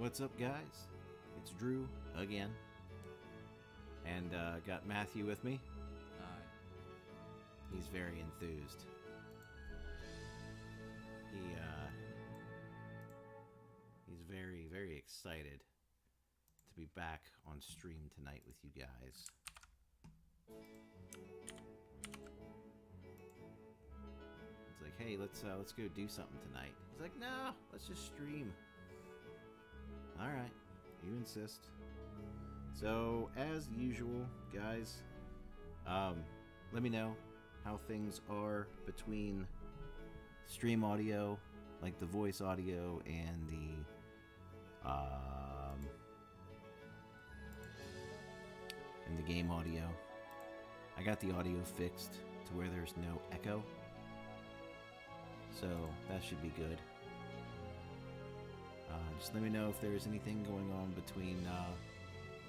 What's up, guys? It's Drew again, and got Matthew with me. Hi. He's very enthused. He's very, very excited to be back on stream tonight with you guys. It's like, hey, let's go do something tonight. He's like, no, let's just stream. All right, you insist. So, as usual, guys, let me know how things are between stream audio, like the voice audio, and the game audio. I got the audio fixed to where there's no echo, so that should be good. Just let me know if there's anything going on between,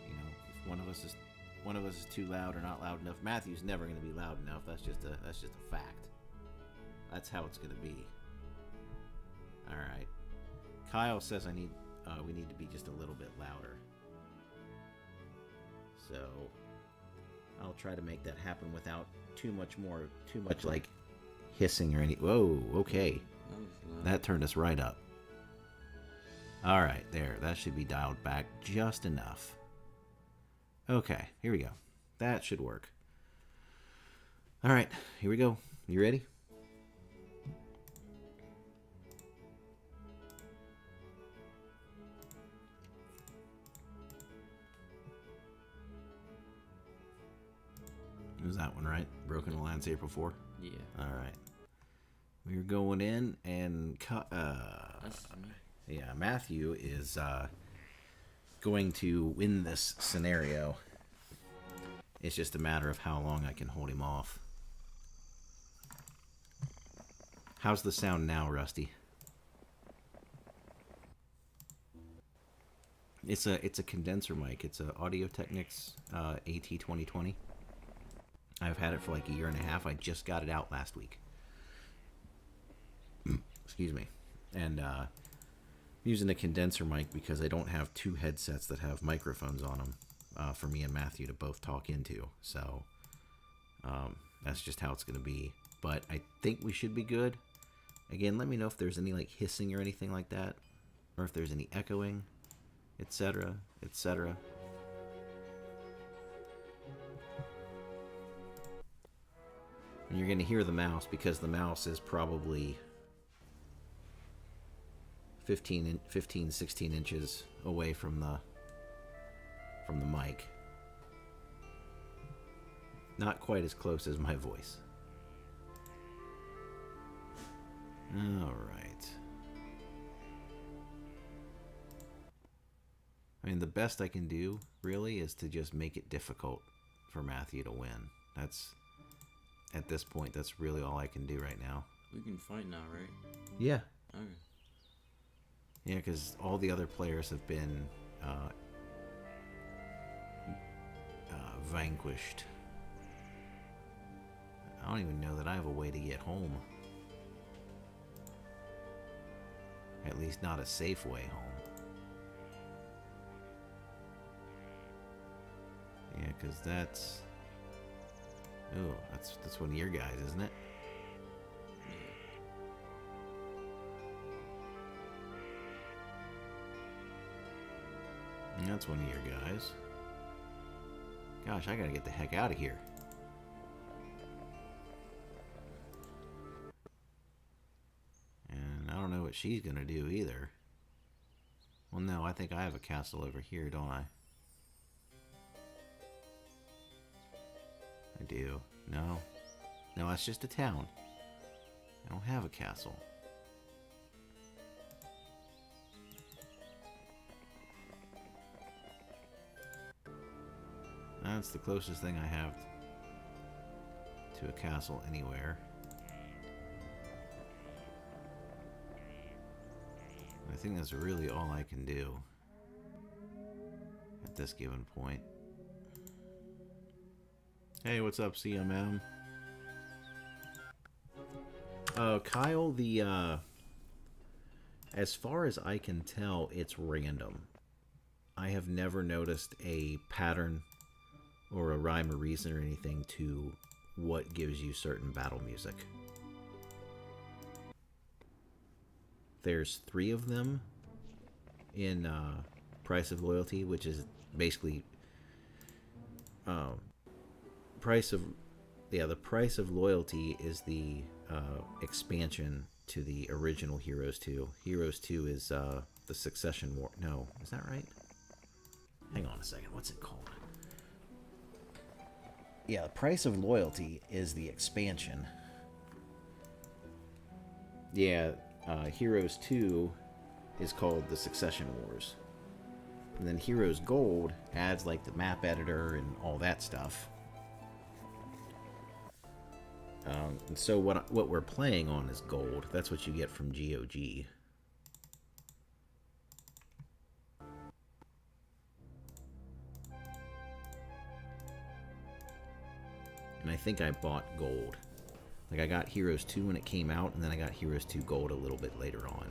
if one of us is too loud or not loud enough. Matthew's never going to be loud enough. That's just a fact. That's how it's going to be. All right. Kyle says we need to be just a little bit louder. So I'll try to make that happen without too much like hissing or any. Whoa, okay. That turned us right up. All right, there. That should be dialed back just enough. Okay, here we go. That should work. All right, here we go. You ready? Was that one right? Broken Alliance April 4? Yeah. All right. We're going in and That's me. yeah, Matthew is going to win this scenario. It's just a matter of how long I can hold him off. How's the sound now, Rusty? It's a condenser mic. It's a Audio Technics AT2020. I've had it for like a year and a half. I just got it out last week. Excuse me. And I'm using a condenser mic because I don't have two headsets that have microphones on them for me and Matthew to both talk into. So that's just how it's going to be. But I think we should be good. Again, let me know if there's any like hissing or anything like that, or if there's any echoing, etc., etc. And you're going to hear the mouse because the mouse is probably 15, 16 inches away from the mic. Not quite as close as my voice. All right. I mean, the best I can do, really, is to just make it difficult for Matthew to win. At this point, that's really all I can do right now. We can fight now, right? Yeah. Okay. Yeah, because all the other players have been vanquished. I don't even know that I have a way to get home. At least not a safe way home. Yeah, because that's... Oh, that's one of your guys, isn't it? And that's one of your guys. Gosh, I gotta get the heck out of here. And I don't know what she's gonna do either. Well, no, I think I have a castle over here, don't I? I do. No. No, that's just a town. I don't have a castle. That's the closest thing I have to a castle anywhere. I think that's really all I can do at this given point. Hey, what's up, CMM? Kyle, the As far as I can tell, it's random. I have never noticed a pattern or a rhyme or reason or anything to what gives you certain battle music. There's 3 of them in Price of Loyalty, which is basically price of the Price of Loyalty is the expansion to the original Heroes 2. Heroes 2 is the Succession War. No, is that right? Hang on a second. What's it called? Yeah, the Price of Loyalty is the expansion. Yeah, Heroes 2 is called the Succession Wars. And then Heroes Gold adds like the map editor and all that stuff. And so what we're playing on is Gold. That's what you get from GOG. And I think I bought Gold. Like, I got Heroes 2 when it came out, and then I got Heroes 2 Gold a little bit later on.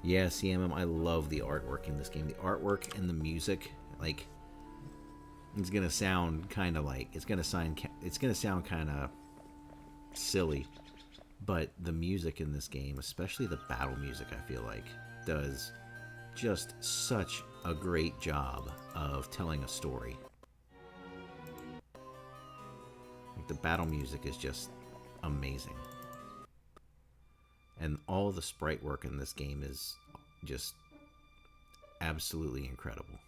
Yeah, CMM, I love the artwork in this game. The artwork and the music, like, it's gonna sound kind of like it's gonna sound kind of silly, but the music in this game, especially the battle music, I feel like does just such a great job of telling a story. Like, the battle music is just amazing, and all the sprite work in this game is just absolutely incredible.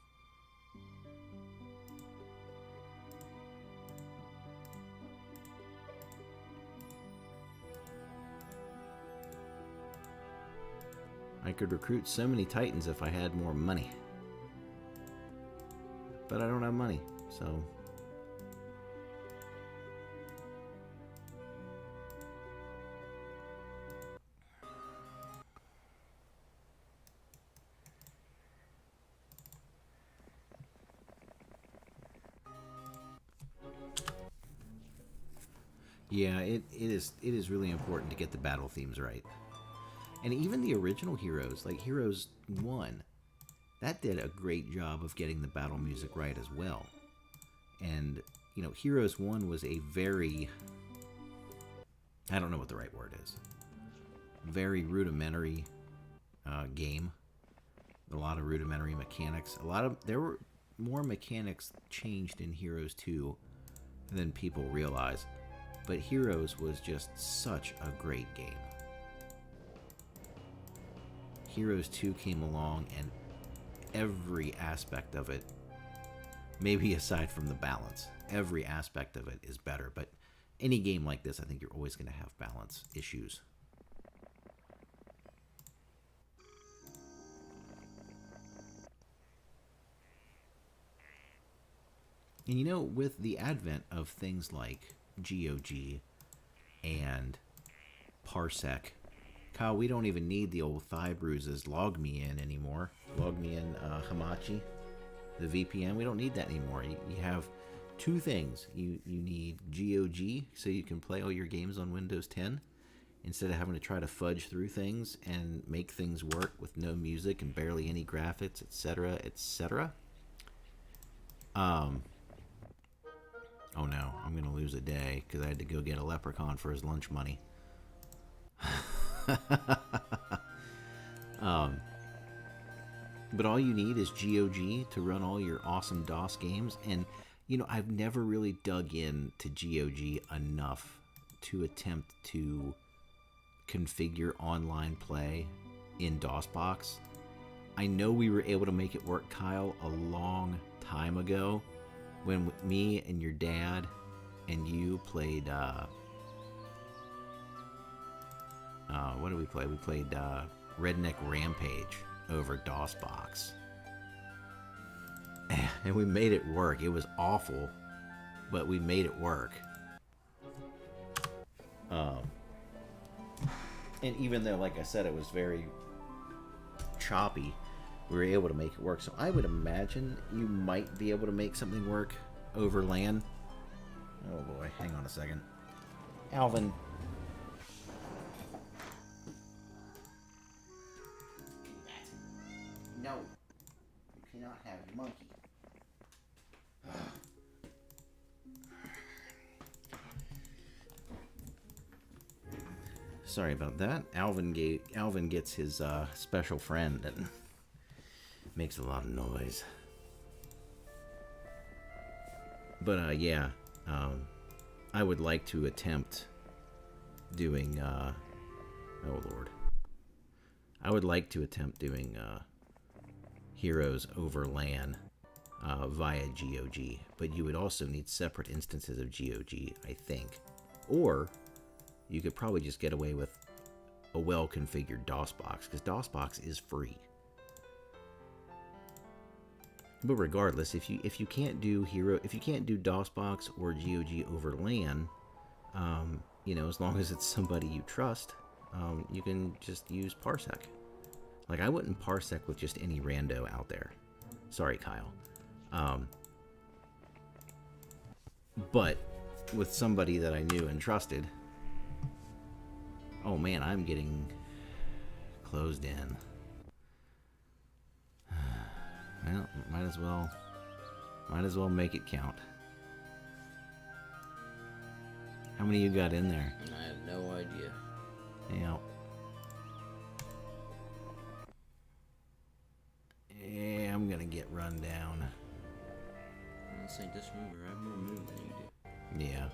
I could recruit so many Titans if I had more money. But I don't have money, so... Yeah, it is really important to get the battle themes right. And even the original Heroes, like Heroes 1, that did a great job of getting the battle music right as well. And, you know, Heroes 1 was a very... I don't know what the right word is. Very rudimentary game. A lot of rudimentary mechanics. There were more mechanics changed in Heroes 2 than people realize. But Heroes was just such a great game. Heroes 2 came along, and every aspect of it, maybe aside from the balance, every aspect of it is better. But any game like this, I think you're always going to have balance issues. And you know, with the advent of things like GOG and Parsec, Kyle, we don't even need the old thigh bruises log me in anymore. Log me in Hamachi, the VPN. We don't need that anymore. You have 2 things. You need GOG so you can play all your games on Windows 10 instead of having to try to fudge through things and make things work with no music and barely any graphics, etc., etc. Oh no, I'm going to lose a day because I had to go get a leprechaun for his lunch money. But all you need is GOG to run all your awesome DOS games. And, you know, I've never really dug into GOG enough to attempt to configure online play in DOSBox. I know we were able to make it work, Kyle, a long time ago when me and your dad and you played what did we play? We played Redneck Rampage over DOSBox. And we made it work. It was awful, but we made it work. And even though, like I said, it was very choppy, we were able to make it work. So I would imagine you might be able to make something work over LAN. Oh boy, hang on a second. Alvin. not have your monkey. Sorry about that. Alvin gets his special friend and makes a lot of noise. But yeah, I would like to attempt doing. Oh Lord, I would like to attempt doing Heroes over LAN via GOG, but you would also need separate instances of GOG, I think, or you could probably just get away with a well-configured DOSBox, because DOSBox is free. But regardless, if you can't do DOSBox or GOG over LAN, you know, as long as it's somebody you trust, you can just use Parsec. Like, I wouldn't Parsec with just any rando out there. Sorry, Kyle. But with somebody that I knew and trusted. Oh man, I'm getting closed in. Well, might as well make it count. How many you got in there? I have no idea. Yeah. Yeah, I'm gonna get run down. I'll say, just remember, I have more moves than you do. Yeah.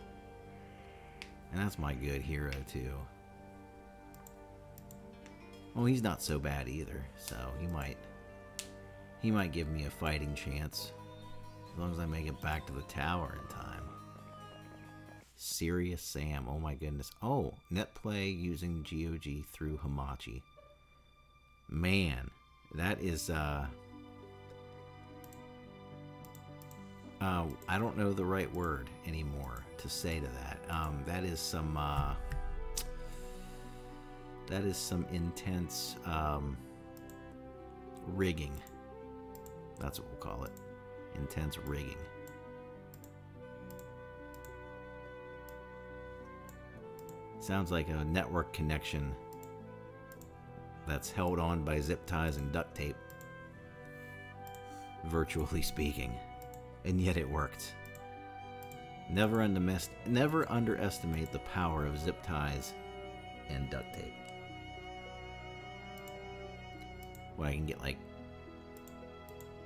And that's my good hero too. Well, he's not so bad either, so he might give me a fighting chance. As long as I make it back to the tower in time. Serious Sam, oh my goodness. Oh, netplay using GOG through Hamachi. Man, that is I don't know the right word anymore to say to that. That is some intense rigging. That's what we'll call it. Intense rigging. Sounds like a network connection that's held on by zip ties and duct tape. Virtually speaking. And yet it worked. Never underestimate the power of zip ties and duct tape. Well, I can get like...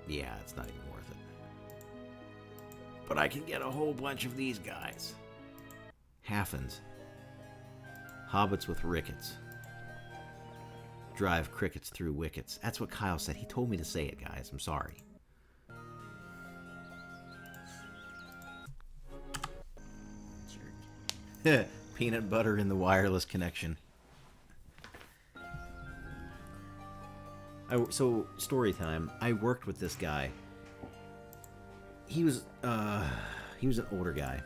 Yeah, it's not even worth it. But I can get a whole bunch of these guys. Halfins. Hobbits with rickets. Drive crickets through wickets. That's what Kyle said. He told me to say it, guys. I'm sorry. Peanut butter in the wireless connection. So, story time. I worked with this guy. He was an older guy.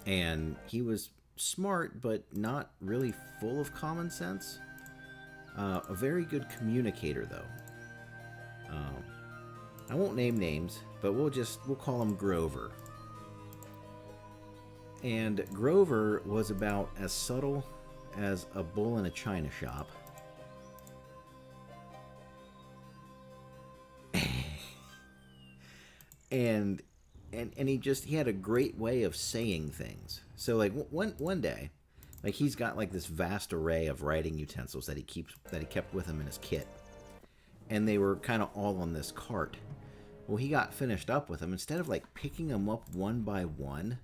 And he was smart, but not really full of common sense. A very good communicator, though. I won't name names, but we'll call him Grover. And Grover was about as subtle as a bull in a china shop. and he had a great way of saying things. So like one day, like he's got like this vast array of writing utensils that he kept with him in his kit. And they were kind of all on this cart. Well, he got finished up with them. Instead of like picking them up one by one,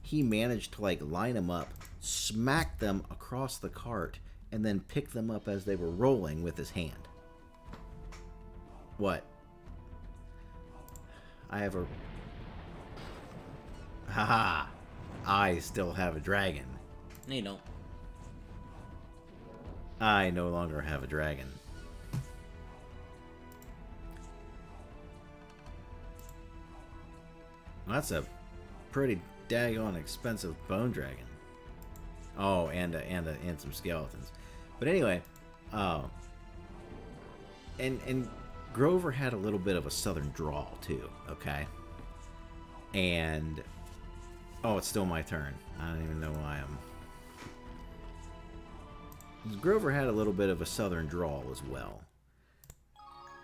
he managed to like line them up, smack them across the cart, and then pick them up as they were rolling with his hand. What? I have a... Haha! I still have a dragon. No, you don't. I no longer have a dragon. Well, that's a pretty daggone expensive bone dragon. Oh, and some skeletons. But anyway, and Grover had a little bit of a southern drawl too. Okay, and oh, it's still my turn. I don't even know why Grover had a little bit of a southern drawl as well,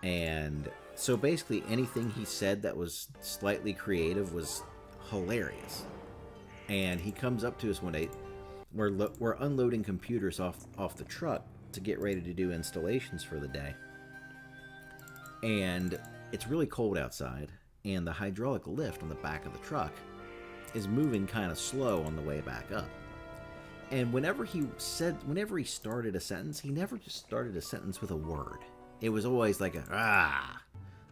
and So basically, anything he said that was slightly creative was hilarious. And he comes up to us one day. We're unloading computers off the truck to get ready to do installations for the day. And it's really cold outside, and the hydraulic lift on the back of the truck is moving kind of slow on the way back up. And whenever he started a sentence, he never just started a sentence with a word. It was always like a ah,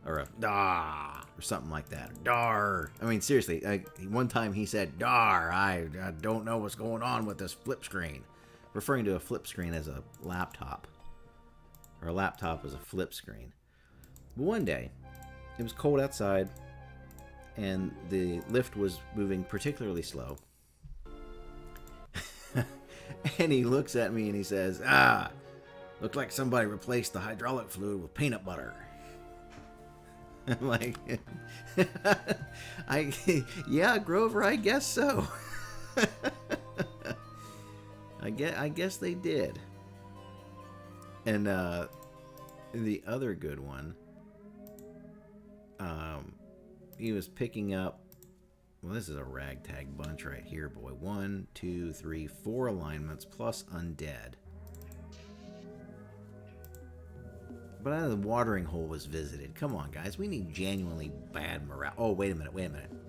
or a da, or something like that. Dar. I mean, seriously, one time he said, dar, I don't know what's going on with this flip screen. Referring to a flip screen as a laptop. Or a laptop as a flip screen. But one day, it was cold outside, and the lift was moving particularly slow. And he looks at me and he says, looked like somebody replaced the hydraulic fluid with peanut butter. I'm like, yeah, Grover, I guess so. I guess they did. And the other good one, he was picking up. Well, this is a ragtag bunch right here, boy. 1, 2, 3, 4 alignments plus undead. But the watering hole was visited. Come on, guys. We need genuinely bad morale. Oh, wait a minute.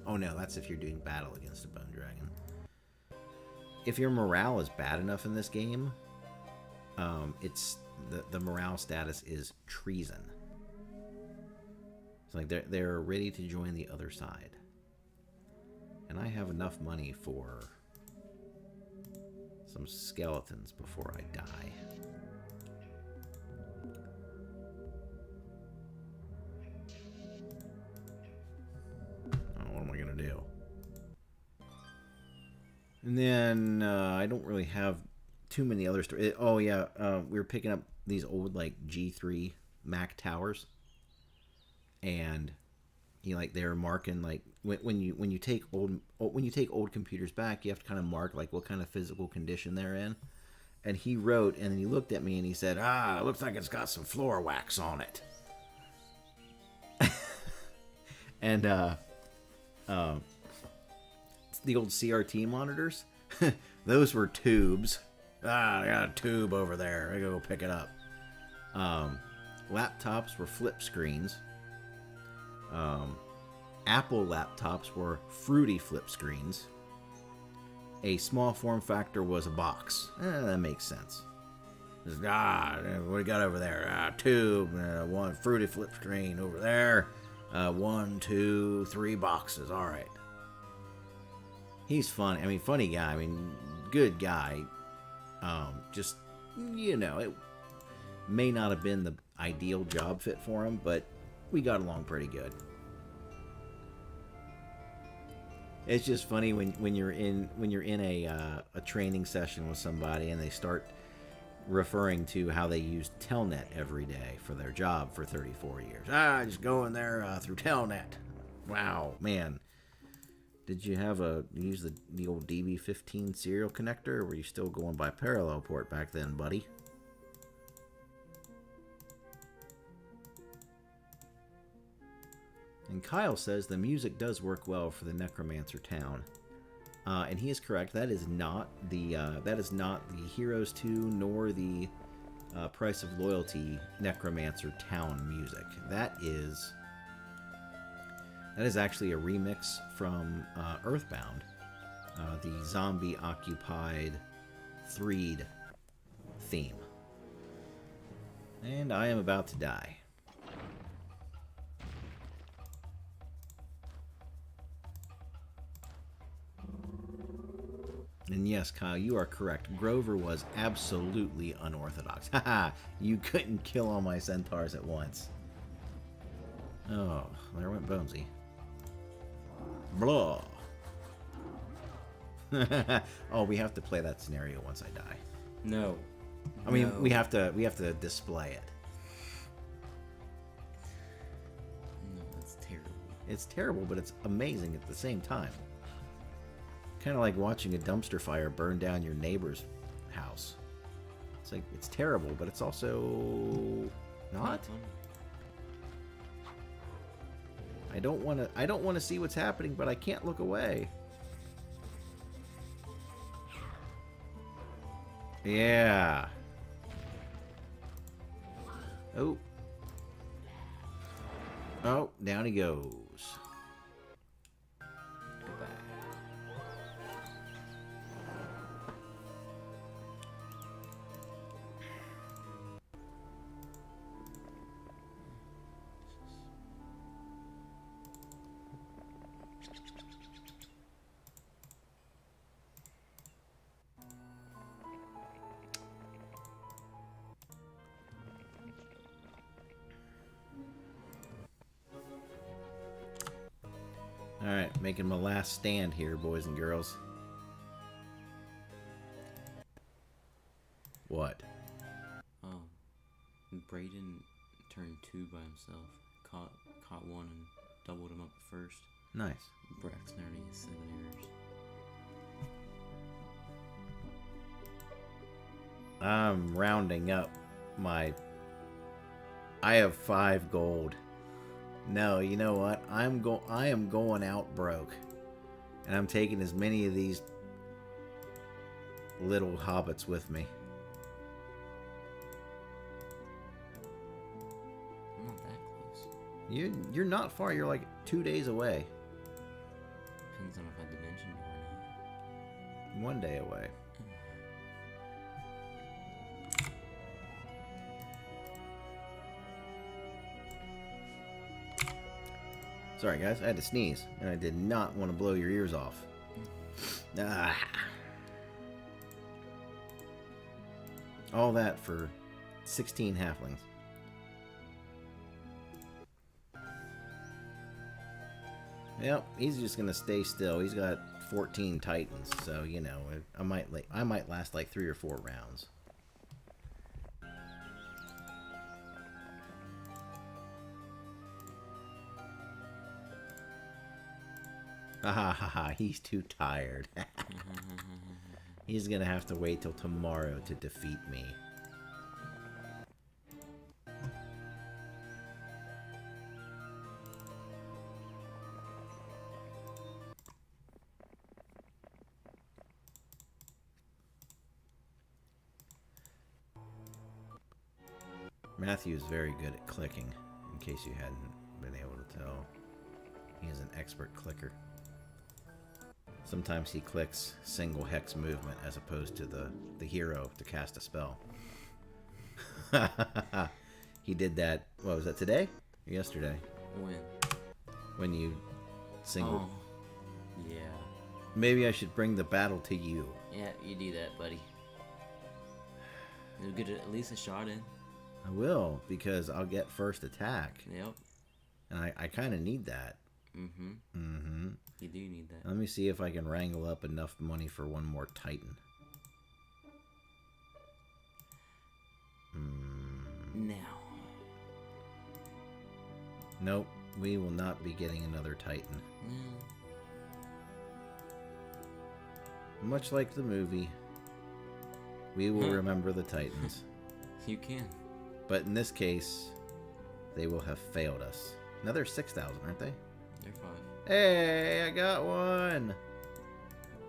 Oh, no, that's if you're doing battle against a bone dragon. If your morale is bad enough in this game, it's the morale status is treason. It's like they're ready to join the other side. And I have enough money for some skeletons before I die. Oh, what am I going to do? And then I don't really have too many other stories. Oh, yeah. We were picking up these old, like, G3 Mac towers. And they were marking, like, when you take old computers back, you have to kind of mark like what kind of physical condition they're in. And he wrote, and then he looked at me and he said, it looks like it's got some floor wax on it. And the old CRT monitors, those were tubes. I got a tube over there. I go pick it up. Laptops were flip screens. Apple laptops were fruity flip screens. A small form factor was a box. That makes sense. What do you got over there? Tube, one fruity flip screen over there. 1, 2, 3 boxes. All right. He's funny. I mean, funny guy. I mean, good guy. Just, it may not have been the ideal job fit for him, but we got along pretty good. It's just funny when you're in a training session with somebody and they start referring to how they used Telnet every day for their job for 34 years. Just going there through Telnet. Wow, man. Did you use the old DB15 serial connector, or were you still going by parallel port back then, buddy? And Kyle says the music does work well for the Necromancer town, and he is correct. That is not the Heroes 2 nor the Price of Loyalty Necromancer town music. That is actually a remix from Earthbound, the zombie occupied Threed theme. And I am about to die. And yes, Kyle, you are correct. Grover was absolutely unorthodox. Haha, you couldn't kill all my centaurs at once. Oh, there went Bonesy. Blah. Oh, we have to play that scenario once I die. No. I mean, we have to display it. No, that's terrible. It's terrible, but it's amazing at the same time. Kind of like watching a dumpster fire burn down your neighbor's house. It's terrible, but it's also not. I don't want to see what's happening, but I can't look away. Yeah. Oh. Oh, down he goes. Goodbye. Alright, making my last stand here, boys and girls. What? Braden turned 2 by himself. Caught one and doubled him up at first. Nice. Braxton already has 7 errors. I'm rounding up my... I have 5 gold. No, you know what? I am going out broke. And I'm taking as many of these little hobbits with me. I'm not that close. You're not far. You're like 2 days away. Depends on if I dimension or not. 1 day away. Sorry, guys. I had to sneeze, and I did not want to blow your ears off. Ah. All that for 16 halflings. Yep, he's just gonna stay still. He's got 14 titans, so you know, I might last like 3 or 4 rounds. Ha ha ha ha, he's too tired. He's gonna have to wait till tomorrow to defeat me. Matthew is very good at clicking, in case you hadn't been able to tell. He is an expert clicker. Sometimes he clicks single hex movement as opposed to the hero to cast a spell. He did that, what was that, today? Or yesterday? When? When you single... Oh, yeah. Maybe I should bring the battle to you. Yeah, you do that, buddy. You'll get at least a shot in. I will, because I'll get first attack. Yep. And I kind of need that. Mm-hmm. Mm-hmm. You do need that. Let me see if I can wrangle up enough money for one more Titan. Now. Nope, we will not be getting another Titan. Much like the movie, we will remember the Titans. You can. But in this case, they will have failed us. Another 6,000, aren't they? They're 5. Hey, I got one!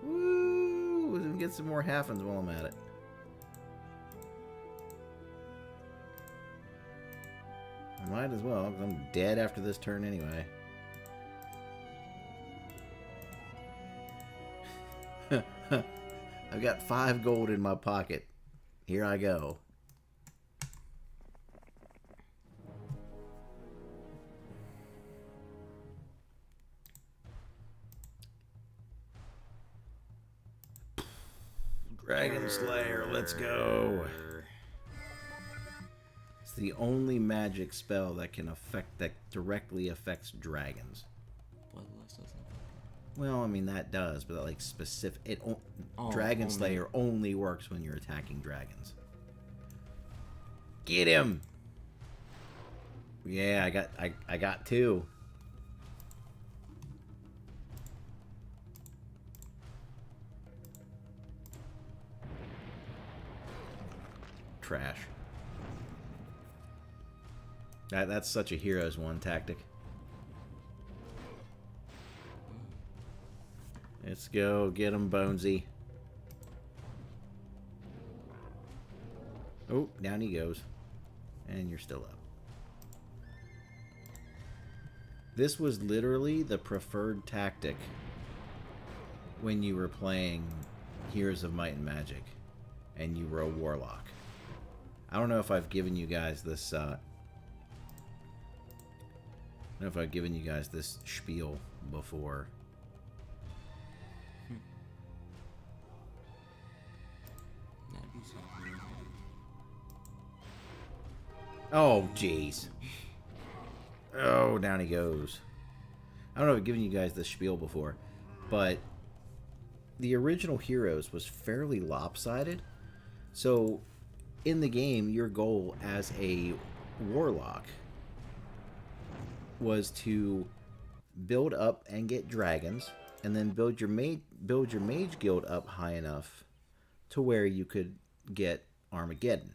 Woo! We'll get some more halfens while I'm at it. I might as well, because I'm dead after this turn anyway. I've got 5 gold in my pocket. Here I go. Dragon Slayer, let's go. It's the only magic spell that directly affects dragons. Bloodlust doesn't. Well, I mean that does, but like specific. Oh, Dragon only. Slayer only works when you're attacking dragons. Get him! Yeah, I got 2. Trash. That's such a hero's one tactic. Let's go. Get him, Bonesy. Oh, down he goes. And you're still up. This was literally the preferred tactic when you were playing Heroes of Might and Magic and you were a warlock. I don't know if I've given you guys this spiel before. That'd be something. Oh, jeez. Oh, down he goes. I don't know if I've given you guys this spiel before, but the original Heroes was fairly lopsided. So, in the game, your goal as a warlock was to build up and get dragons, and then build your mage guild up high enough to where you could get Armageddon.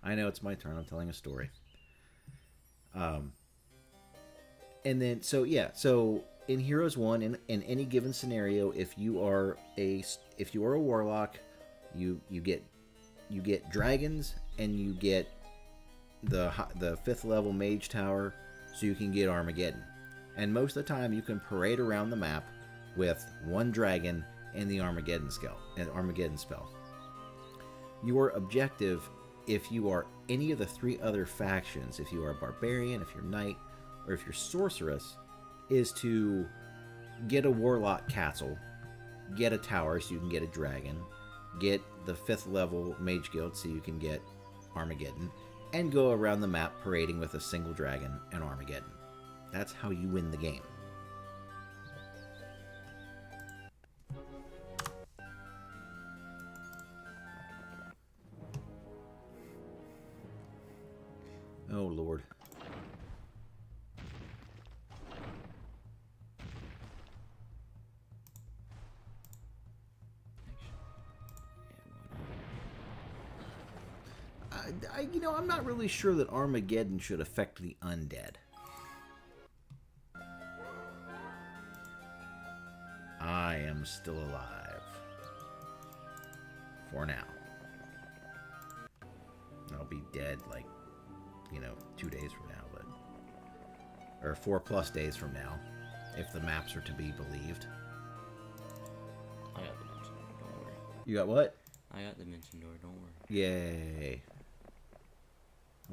I know it's my turn. I'm telling a story. And then so in Heroes 1, in any given scenario, if you are a warlock, you get dragons, and you get the 5th level mage tower, so you can get Armageddon. And most of the time, you can parade around the map with one dragon and the Armageddon spell. Your objective, if you are any of the 3 other factions, if you are a barbarian, if you're knight, or if you're sorceress, is to get a warlock castle, get a tower so you can get a dragon, get the 5th level mage guild so you can get Armageddon, and go around the map parading with a single dragon and Armageddon. That's how you win the game. Oh, Lord. I'm not really sure that Armageddon should affect the undead. I am still alive. For now. I'll be dead, 2 days from now, or 4+ days from now, if the maps are to be believed. I got the dimension door, don't worry. You got what? I got the dimension door, don't worry. Yay.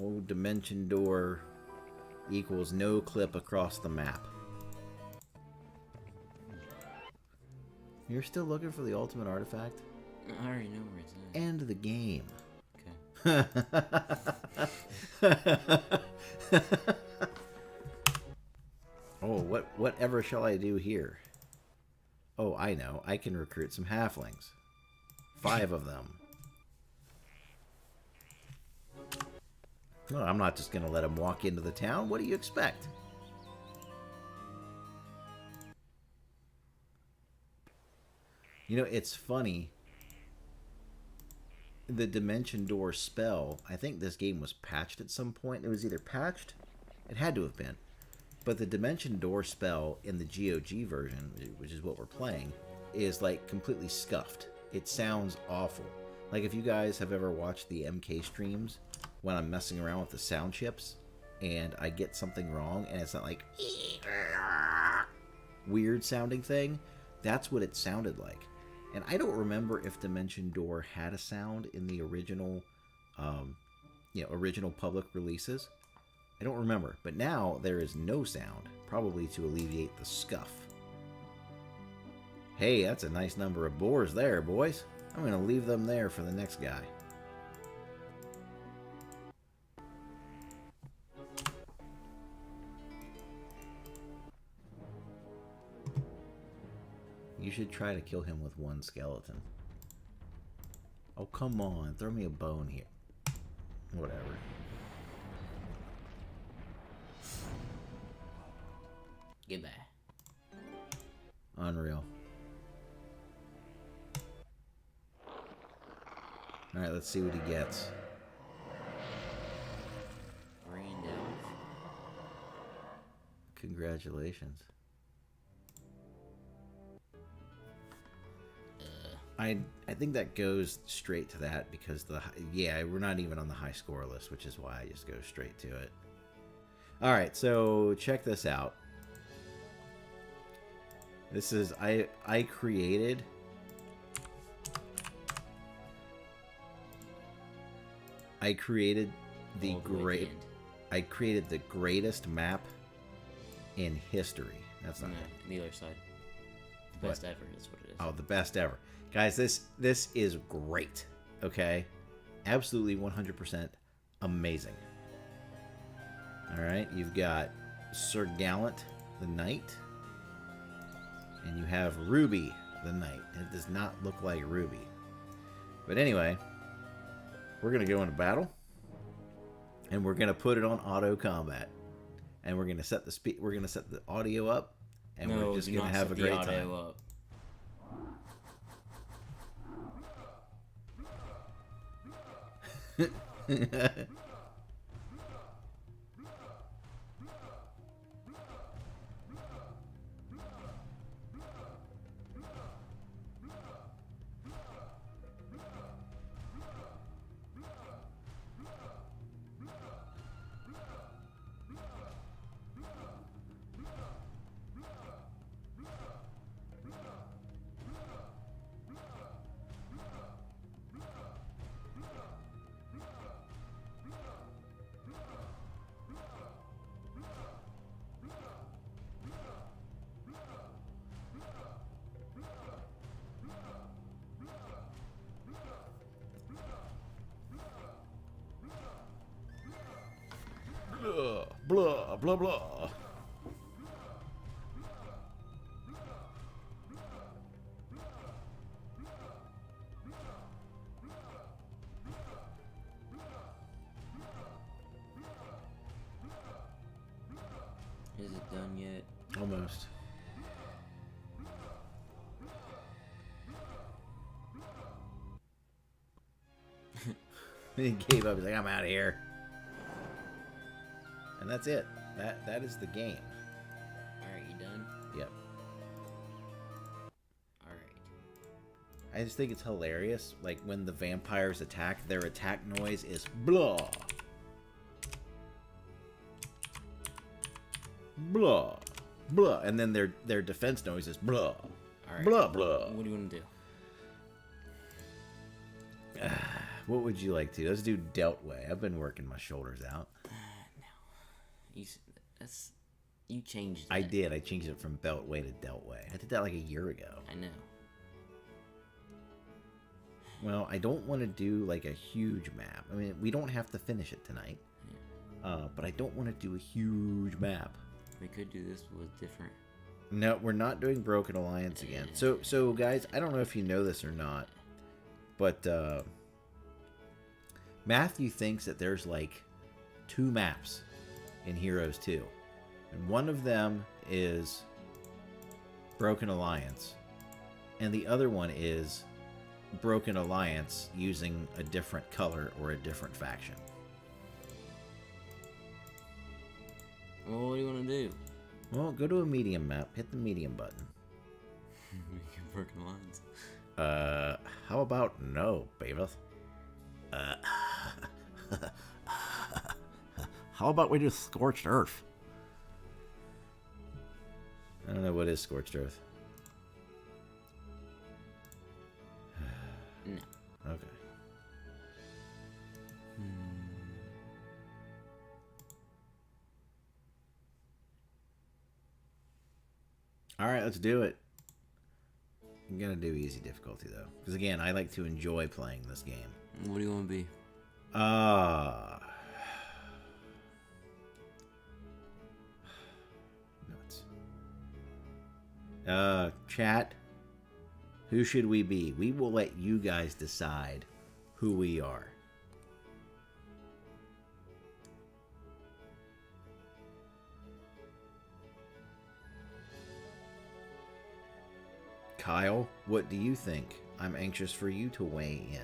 Old dimension door equals no clip across the map. You're still looking for the ultimate artifact? I already know where it's at. End the game. Okay. Oh, whatever shall I do here? Oh, I know. I can recruit some halflings. 5 of them. No, I'm not just going to let them walk into the town. What do you expect? It's funny. The Dimension Door spell, I think this game was patched at some point. It was either patched, it had to have been. But the Dimension Door spell in the GOG version, which is what we're playing, is completely scuffed. It sounds awful. If you guys have ever watched the MK streams, when I'm messing around with the sound chips and I get something wrong and it's not weird sounding thing, that's what it sounded like. And I don't remember if Dimension Door had a sound in the original original public releases. I don't remember, but now there is no sound, probably to alleviate the scuff. Hey, that's a nice number of boars there, boys. I'm going to leave them there for the next guy. You should try to kill him with one skeleton. Oh, come on. Throw me a bone here. Whatever. Goodbye. Unreal. Alright, let's see what he gets. Brain damage. Congratulations. I think that goes straight to that because we're not even on the high score list, which is why I just go straight to it. All right, so check this out. This is I created the greatest map in history. That's not it. The other side. The best ever is what it is. Oh, the best ever. Guys, this is great. Okay? Absolutely 100% amazing. All right, you've got Sir Gallant the Knight, and you have Ruby the Knight. It does not look like Ruby. But anyway, we're going to go into battle, and we're going to put it on auto combat. And we're going to set the audio up, and we're just going to have a great time. Up. Blah, blah, blah. Is it done yet? Almost. He gave up. He's like, I'm out of here. And that's it. That is the game. Alright, you done? Yep. Alright. I just think it's hilarious. Like when the vampires attack, their attack noise is blah. Blah. Blah. And then their defense noise is blah. Alright. Blah blah. What do you want to do? What would you like to? Let's do Dealt Way. I've been working my shoulders out. No. You changed it. I did. I changed it from Beltway to Dealt Way. I did that like a year ago. I know. Well, I don't want to do like a huge map. I mean, we don't have to finish it tonight. Yeah. But I don't want to do a huge map. We could do this with different. No, we're not doing Broken Alliance again. So guys, I don't know if you know this or not, but Matthew thinks that there's like 2 maps in Heroes 2. And one of them is Broken Alliance. And the other one is Broken Alliance using a different color or a different faction. Well, what do you want to do? Well, go to a medium map. Hit the medium button. Broken Alliance. How about no, Beavis? How about we do Scorched Earth? I don't know what is Scorched Earth. No. Okay. All right, let's do it. I'm gonna do easy difficulty though, because again, I like to enjoy playing this game. What do you want to be? Nuts. Chat. Who should we be? We will let you guys decide who we are. Kyle, what do you think? I'm anxious for you to weigh in.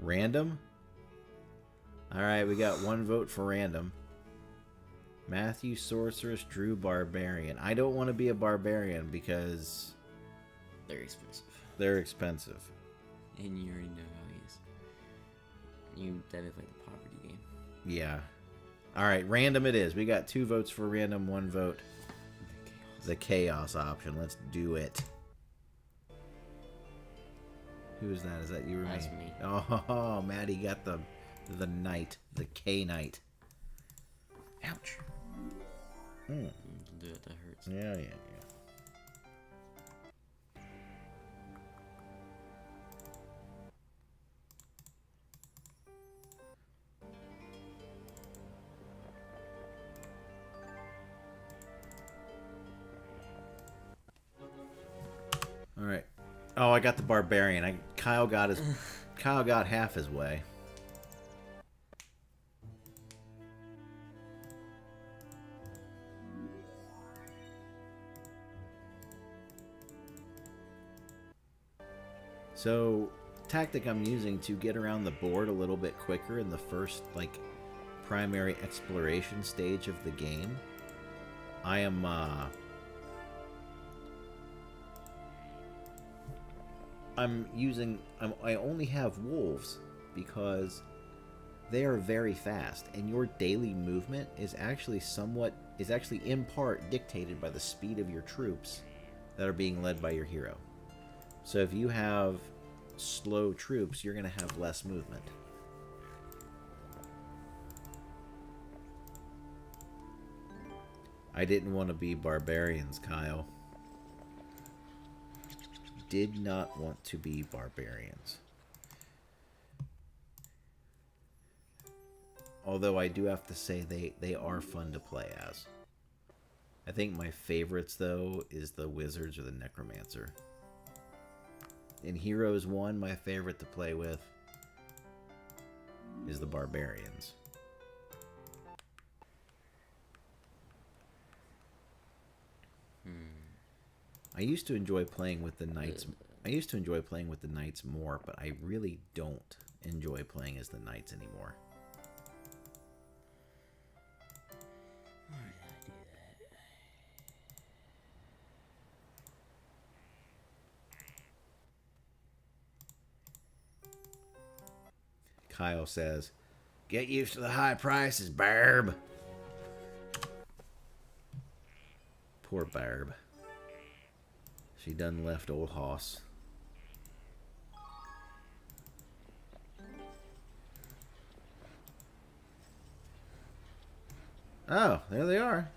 Random? Alright, we got 1 vote for random. Matthew, Sorceress, Drew, Barbarian. I don't want to be a Barbarian because... They're expensive. They're expensive. And you already know how he is. That is like the poverty game. Yeah. Alright, random it is. We got 2 votes for random, 1 vote. The chaos option. Let's do it. Who is that? Is that you or me? That's me. Oh, Maddie got the knight. The K knight. Ouch. Don't do it, that hurts. Yeah. All right. Oh, I got the barbarian. Kyle got half his way. So, tactic I'm using to get around the board a little bit quicker in the first primary exploration stage of the game. I am I only have wolves because they are very fast, and your daily movement is actually in part dictated by the speed of your troops that are being led by your hero. So if you have slow troops, you're going to have less movement. I didn't want to be barbarians, Kyle. Did not want to be barbarians. Although I do have to say they are fun to play as. I think my favorites, though, is the Wizards or the Necromancer. In Heroes 1, my favorite to play with is the Barbarians. I used to enjoy playing with the Knights. More, but I really don't enjoy playing as the Knights anymore. Why did I do that? Kyle says, "Get used to the high prices, Barb." Poor Barb. She done left old Hoss. Oh, there they are.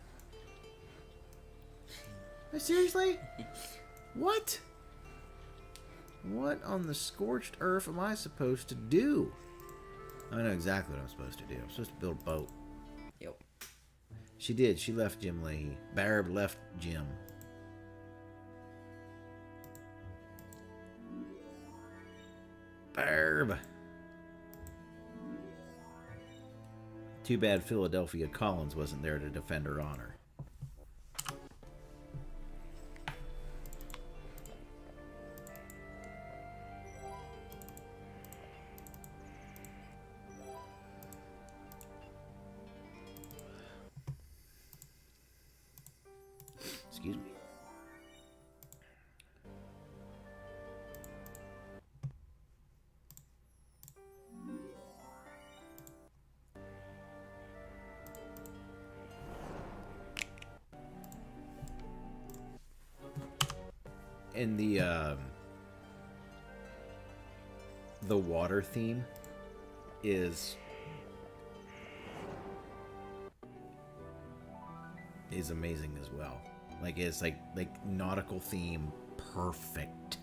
Seriously? What? What on the scorched earth am I supposed to do? I know exactly what I'm supposed to do. I'm supposed to build a boat. Yep. She did. She left Jim Leahy. Barb left Jim. Barb. Too bad Philadelphia Collins wasn't there to defend her honor. Excuse me. And the water theme is amazing as well. Like it's like nautical theme, perfect.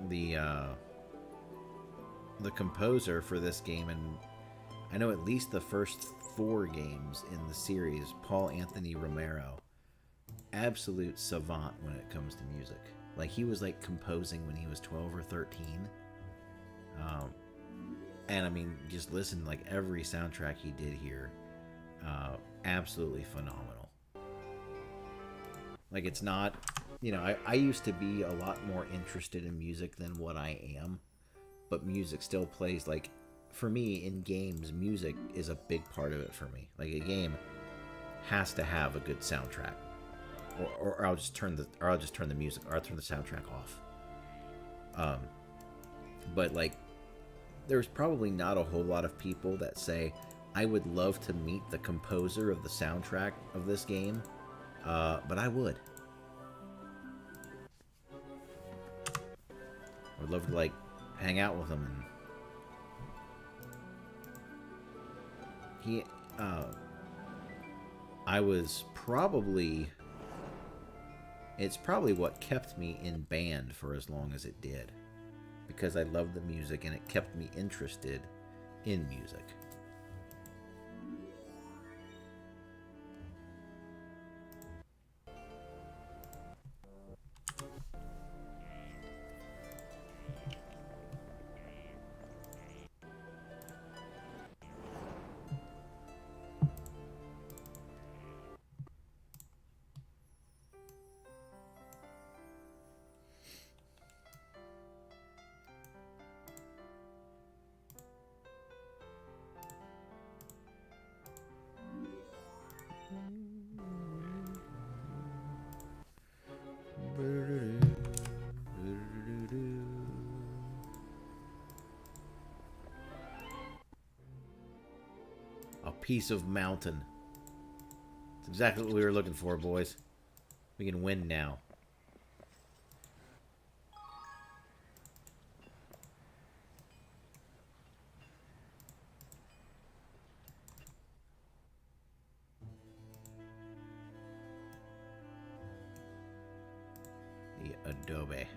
The composer for this game, and I know at least the first 4 games in the series, Paul Anthony Romero, absolute savant when it comes to music. Like he was composing when he was 12 or 13. And I mean, just listen, every soundtrack he did here, absolutely phenomenal. It's not, I used to be a lot more interested in music than what I am but music still plays. Like, for me, in games, music is a big part of it for me. Like, a game has to have a good soundtrack. Or I'll just turn the music, or I'll turn the soundtrack off. But like, there's probably not a whole lot of people that say, I would love to meet the composer of the soundtrack of this game, but I would. I would love to like hang out with him. And I was probably. It's probably what kept me in band for as long as it did. Because I loved the music and it kept me interested in music. A piece of mountain. It's exactly what we were looking for, boys. We can win now. The adobe.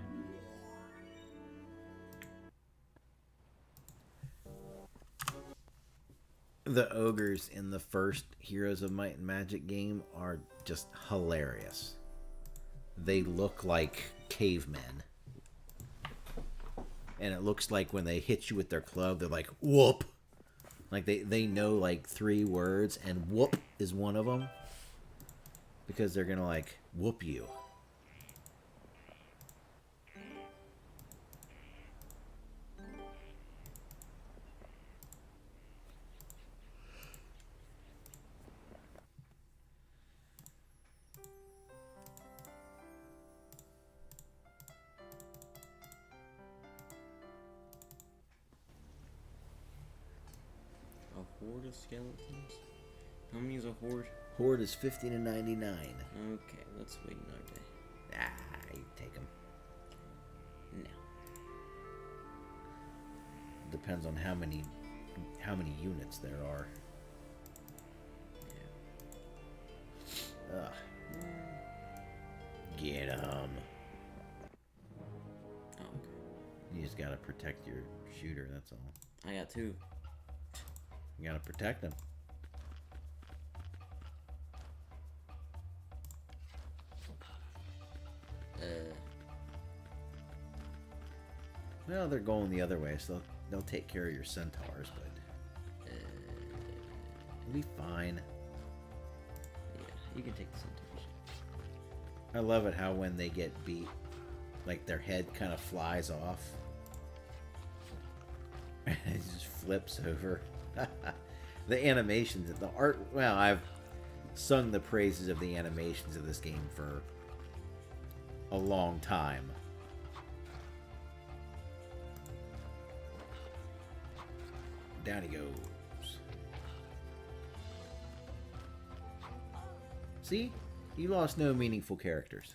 The ogres in the first Heroes of Might and Magic game are just hilarious. They look like cavemen. And it looks like when they hit you with their club, they're like, whoop! Like they know like 3 words, and whoop is one of them. Because they're gonna like whoop you. A horde of skeletons? How many is a horde? Horde is 50 to 99. Okay, let's wait another day. Ah, you take them. No. Depends on how many units there are. Yeah. Ugh. Get 'em. Oh, okay. You just gotta protect your shooter, that's all. I got 2. You gotta protect them. Well, they're going the other way, so they'll take care of your centaurs, but it'll be fine. Yeah, you can take the centaurs. I love it how when they get beat, like their head kind of flies off. And it just flips over. The animations, the art, well, I've sung the praises of the animations of this game for a long time. Down he goes. See? You lost no meaningful characters.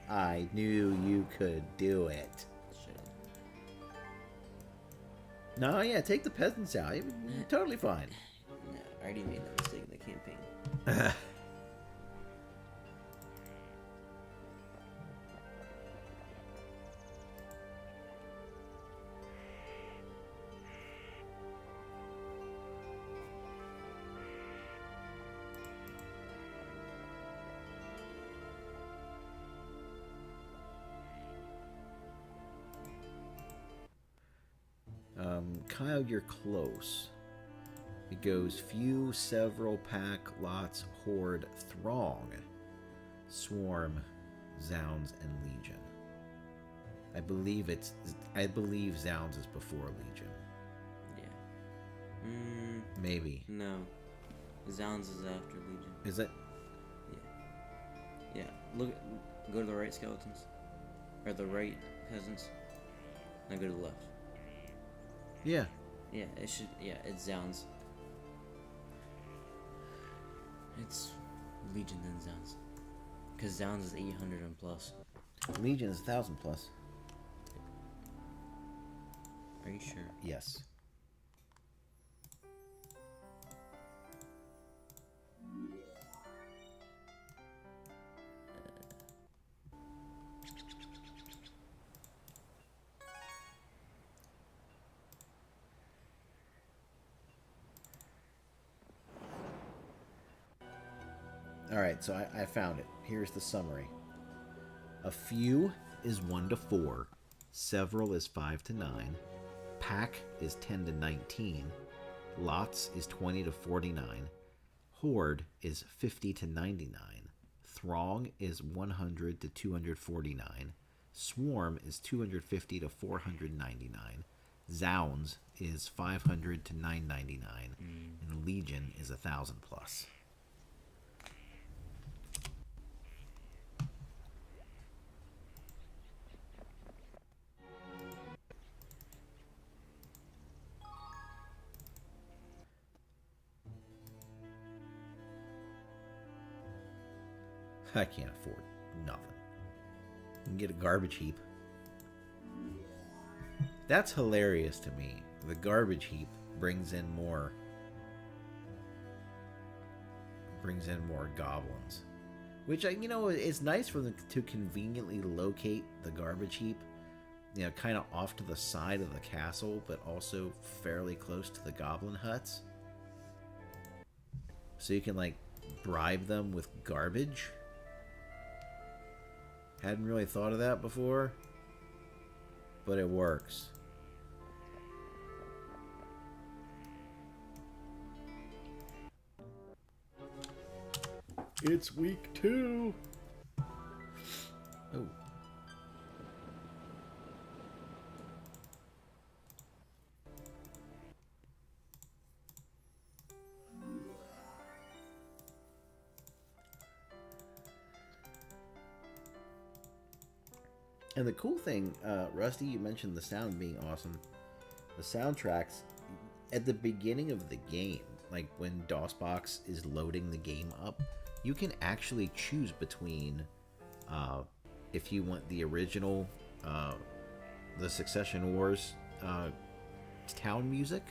I knew you could do it. Shit. No, yeah, take the peasants out. You're totally fine. No, I already made that mistake in the campaign. Kyle, you're close. It goes few, several, pack, lots, horde, throng, swarm, zounds, and legion. I believe Zounds is before Legion. Yeah. Maybe. No. Zounds is after Legion. Is it? Yeah. Look. Go to the right skeletons, or the right peasants. Now go to the left. Yeah. Yeah. It should. Yeah. It's Zounds. It's Legion then Zounds. Because Zounds is 800 and plus. Legion is 1,000 plus. Are you sure? Yes. Alright, so I found it. Here's the summary. A few is 1 to 4. Several is 5 to 9. Pack is 10 to 19. Lots is 20 to 49. Horde is 50 to 99. Throng is 100 to 249. Swarm is 250 to 499. Zounds is 500 to 999. And Legion is 1,000 plus. I can't afford nothing. You can get a garbage heap. That's hilarious to me. The garbage heap brings in more goblins. Which, it's nice for them to conveniently locate the garbage heap, kind of off to the side of the castle, but also fairly close to the goblin huts. So you can, bribe them with garbage. Hadn't really thought of that before, but it works. It's week 2. Oh. And the cool thing, Rusty, you mentioned the sound being awesome. The soundtracks at the beginning of the game, like when DOSBox is loading the game up, you can actually choose between if you want the original, the Succession Wars town music,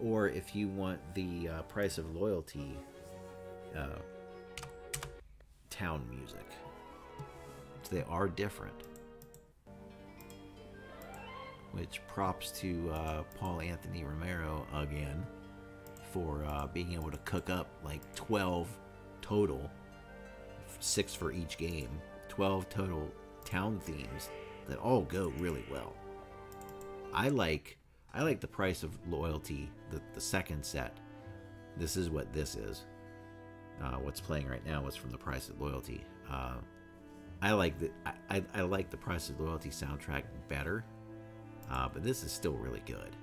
or if you want the Price of Loyalty town music. They are different. Which props to Paul Anthony Romero again for being able to cook up 12 total, 6 for each game, 12 total town themes that all go really well. I like the Price of Loyalty, the second set. This is what this is. What's playing right now is from the Price of Loyalty. I like the Price of Loyalty soundtrack better, but this is still really good.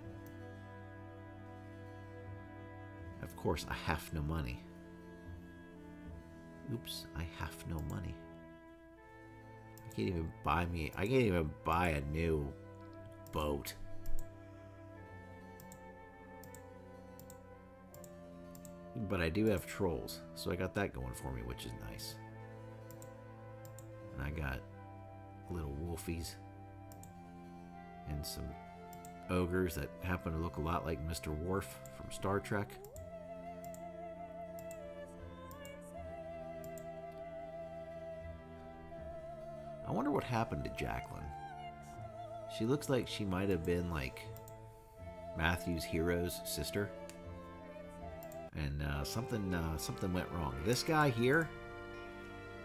Of course, I have no money. Oops, I have no money. I can't even buy a new boat. But I do have trolls, so I got that going for me, which is nice. And I got little wolfies and some ogres that happen to look a lot like Mr. Worf from Star Trek. I wonder what happened to Jacqueline. She looks like she might have been Matthew's hero's sister. And something went wrong. This guy here,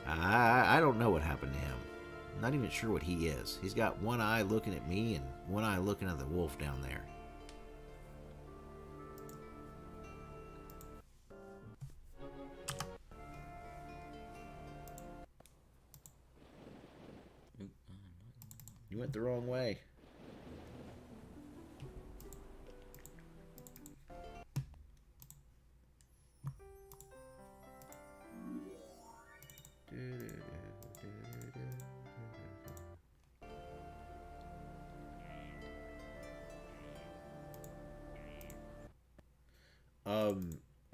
I don't know what happened to him. I'm not even sure what he is. He's got one eye looking at me and one eye looking at the wolf down there. You went the wrong way.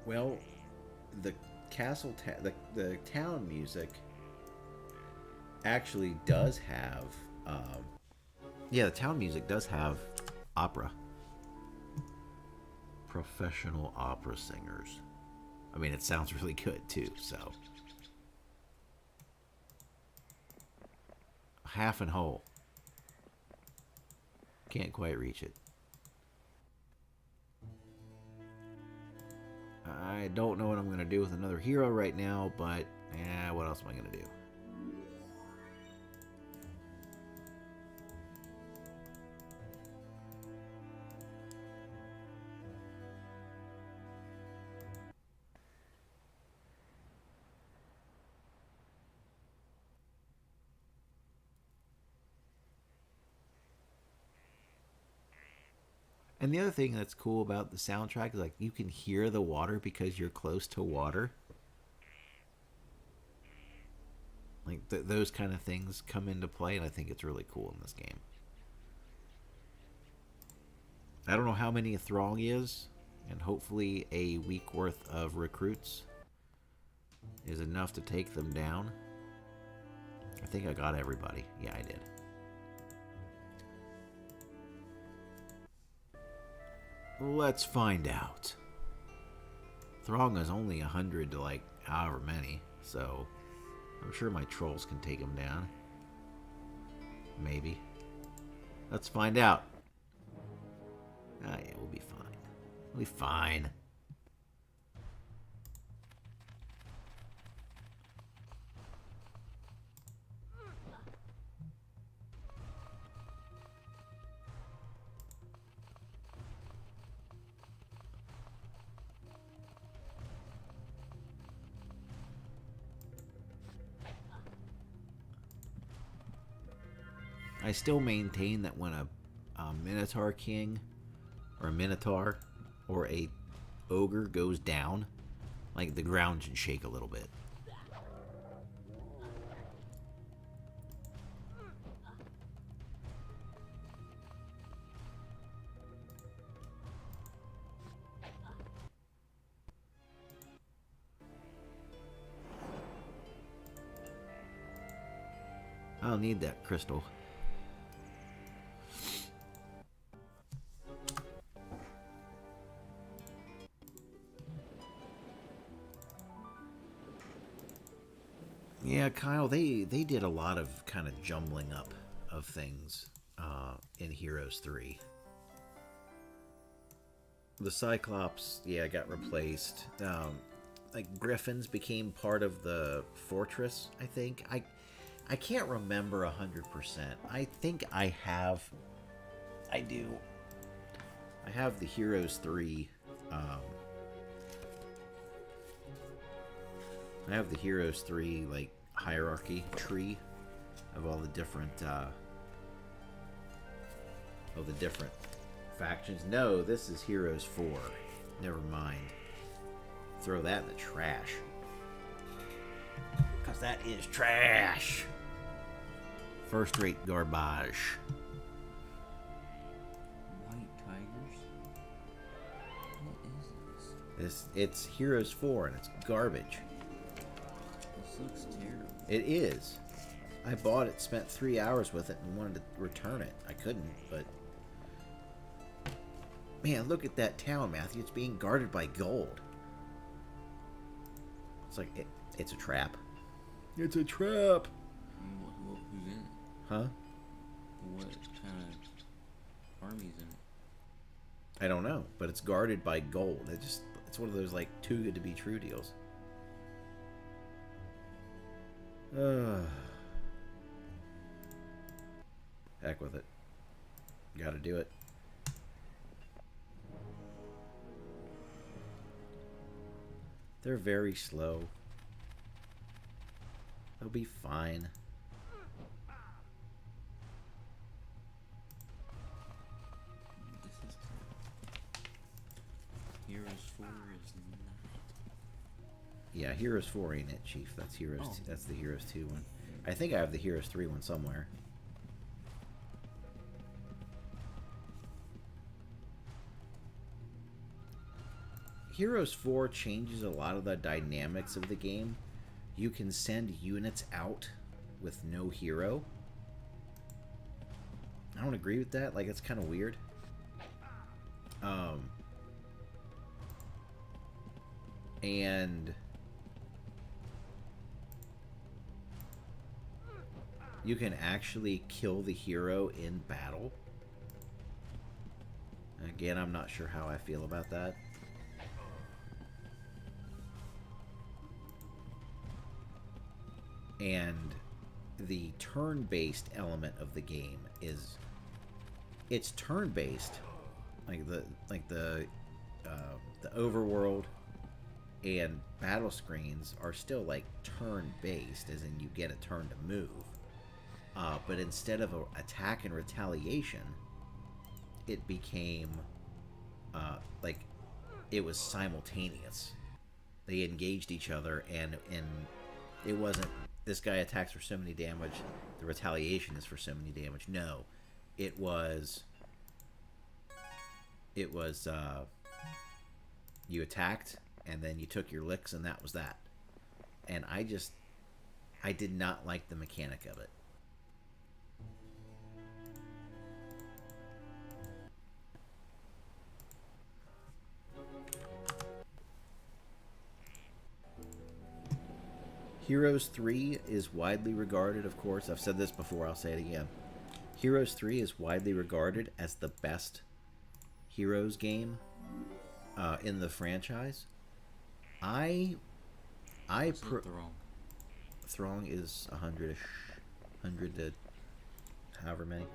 Well, the the town music actually does have, yeah, the town music does have opera. Professional opera singers. I mean, it sounds really good too, so. Half and whole. Can't quite reach it. I don't know what I'm going to do with another hero right now, but what else am I going to do? And the other thing that's cool about the soundtrack is like you can hear the water because you're close to water. Like those kind of things come into play, and I think it's really cool in this game. I don't know how many a Throng is, and hopefully a week worth of recruits is enough to take them down. I think I got everybody. Yeah, I did. Let's find out. Throng is only 100 to like however many, so I'm sure my trolls can take him down. Maybe. Let's find out. Ah, yeah, we'll be fine. We'll be fine. I still maintain that when a Minotaur King or a Minotaur or a Ogre goes down, like the ground should shake a little bit. I'll need that crystal. Yeah, Kyle, they did a lot of kind of jumbling up of things in Heroes 3. The Cyclops, yeah, got replaced. Like Griffins became part of the fortress, I think. I can't remember 100%. I think I do. I have the Heroes 3. I have the Heroes 3 like hierarchy tree of all the different factions. No, this is Heroes 4. Never mind. Throw that in the trash. Because that is trash. First-rate garbage. White tigers? What is this? It's Heroes 4 and it's garbage. This looks terrible. It is. I bought it, spent 3 hours with it, and wanted to return it. I couldn't, but... Man, look at that town, Matthew. It's being guarded by gold. It's like, it's a trap. It's a trap! Who's in it? Huh? What kind of army's in it? I don't know, but it's guarded by gold. It's one of those, like, too good to be true deals. Heck with it. Gotta do it. They're very slow. They'll be fine. Heroes 4 is not. Yeah, Heroes 4 ain't it, Chief. That's Heroes. Oh. That's the Heroes 2 one. I think I have the Heroes 3 one somewhere. Heroes 4 changes a lot of the dynamics of the game. You can send units out with no hero. I don't agree with that. Like, it's kind of weird. And you can actually kill the hero in battle. Again, I'm not sure how I feel about that. And the turn-based element of the game is, it's turn-based, like the overworld and battle screens are still like turn-based, as in you get a turn to move. But instead of an attack and retaliation, it became like it was simultaneous. They engaged each other, and it wasn't this guy attacks for so many damage, the retaliation is for so many damage. No, it was you attacked and then you took your licks and that was that. And I did not like the mechanic of it. Heroes 3 is widely regarded, of course, I've said this before, I'll say it again. Heroes 3 is widely regarded as the best Heroes game in the franchise. Throng is 100-ish, 100 to however many.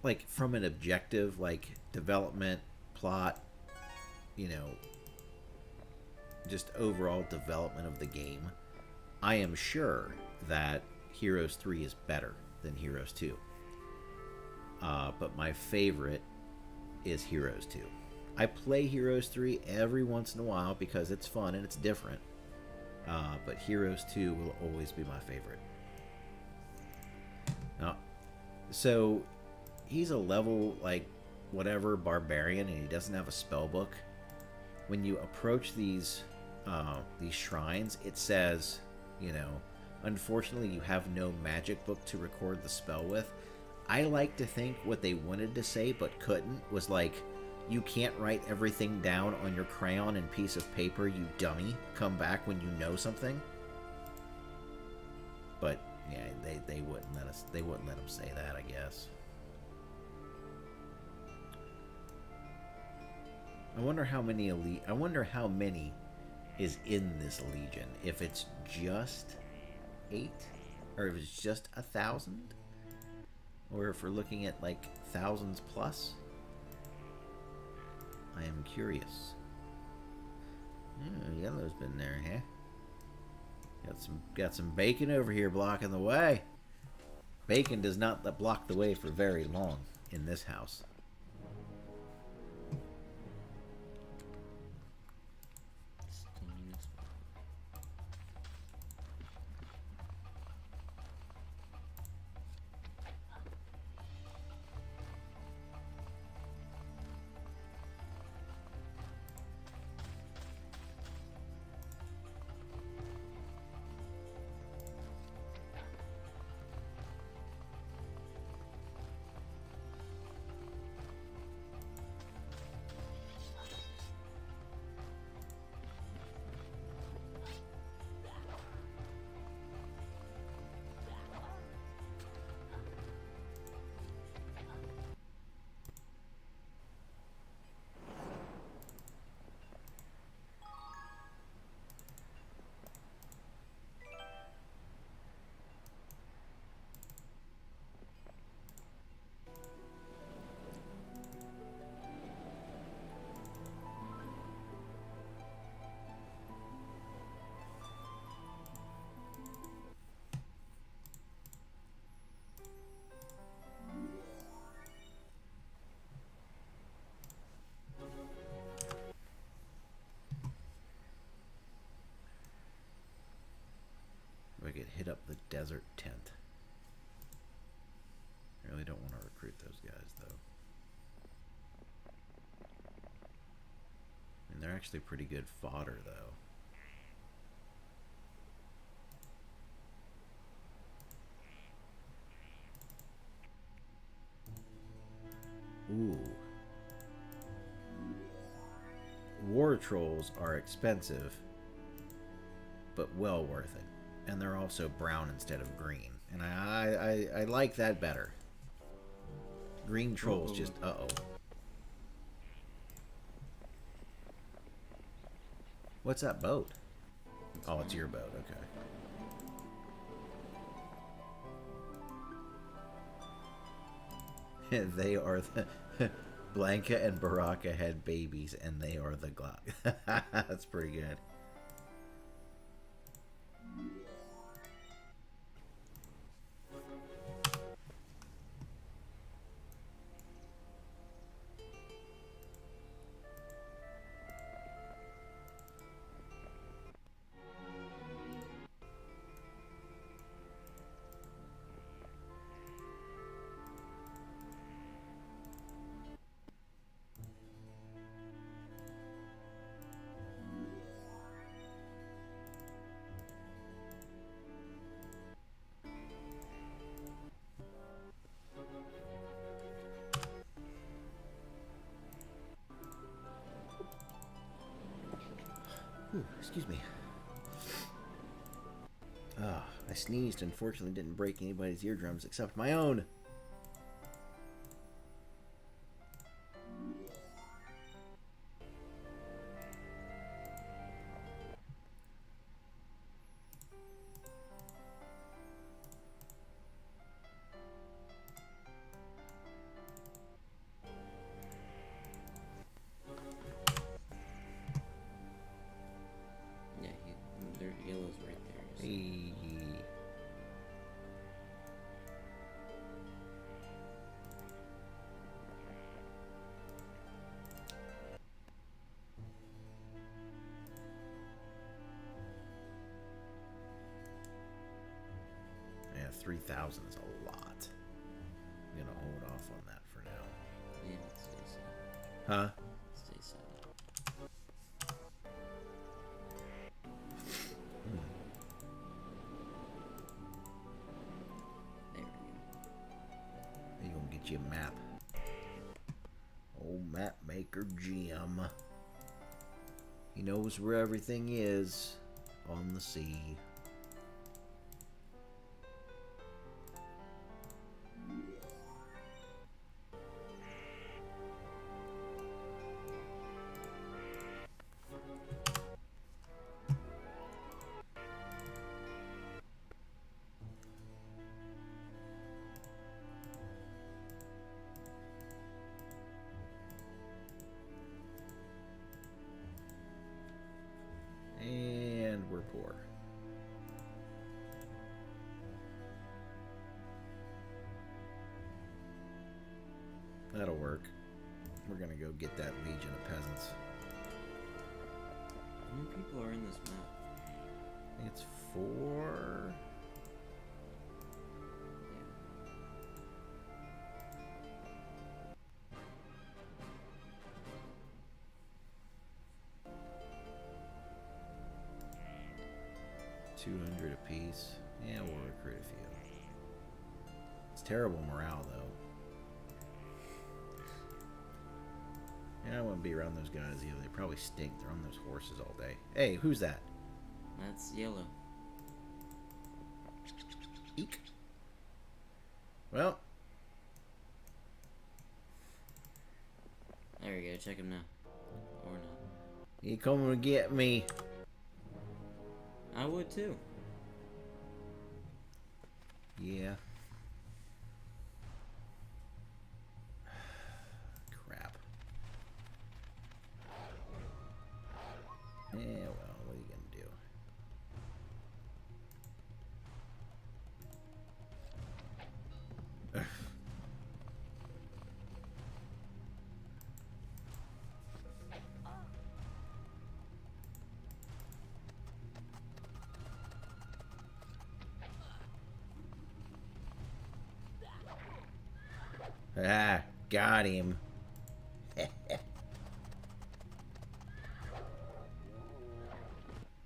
Like, from an objective, like, development, plot, you know, just overall development of the game, I am sure that Heroes 3 is better than Heroes 2. But my favorite is Heroes 2. I play Heroes 3 every once in a while because it's fun and it's different. But Heroes 2 will always be my favorite. Now, so he's a level, like, whatever, barbarian, and he doesn't have a spell book. When you approach these shrines, it says, you know, unfortunately you have no magic book to record the spell with. I like to think what they wanted to say but couldn't was like, you can't write everything down on your crayon and piece of paper, you dummy. Come back when you know something. But yeah, they wouldn't let us. They wouldn't let them say that, I guess. I wonder how many elite. I wonder how many is in this legion. If it's just 8, or if it's just 1,000, or if we're looking at like thousands plus. I am curious. Yellow's been there, huh? Got some bacon over here blocking the way. Bacon does not block the way for very long in this house. desert tent. I really don't want to recruit those guys, though. And they're actually pretty good fodder, though. Ooh. War trolls are expensive, but well worth it. And they're also brown instead of green. And I like that better. Green trolls just... Uh-oh. What's that boat? Oh, it's your boat. Okay. They are the... Blanca and Baraka had babies, and they are the Glock. That's pretty good. Ooh, excuse me. Ah, I sneezed and fortunately didn't break anybody's eardrums except my own. Yellow's right there. So. Hey. Yeah, 3,000 is a lot. I'm gonna hold off on that for now. Yeah, stay silent. Huh? Stay silent. There we go. You gonna get you a map. Old map maker Jim. He knows where everything is on the sea. And we're poor. That'll work. We're gonna go get that legion of peasants. How many people are in this map? It's 4. Yeah. 200 apiece. Yeah, we'll recruit a few. It's terrible morale, though. Yeah, I wouldn't be around those guys either. They probably stink. They're on those horses all day. Hey, who's that? That's Yellow. Eek. Well. There we go. Check him now. Or not. You coming to get me? I would too. Yeah. Crap. Yeah, well, what are you gonna do? Ah, got him.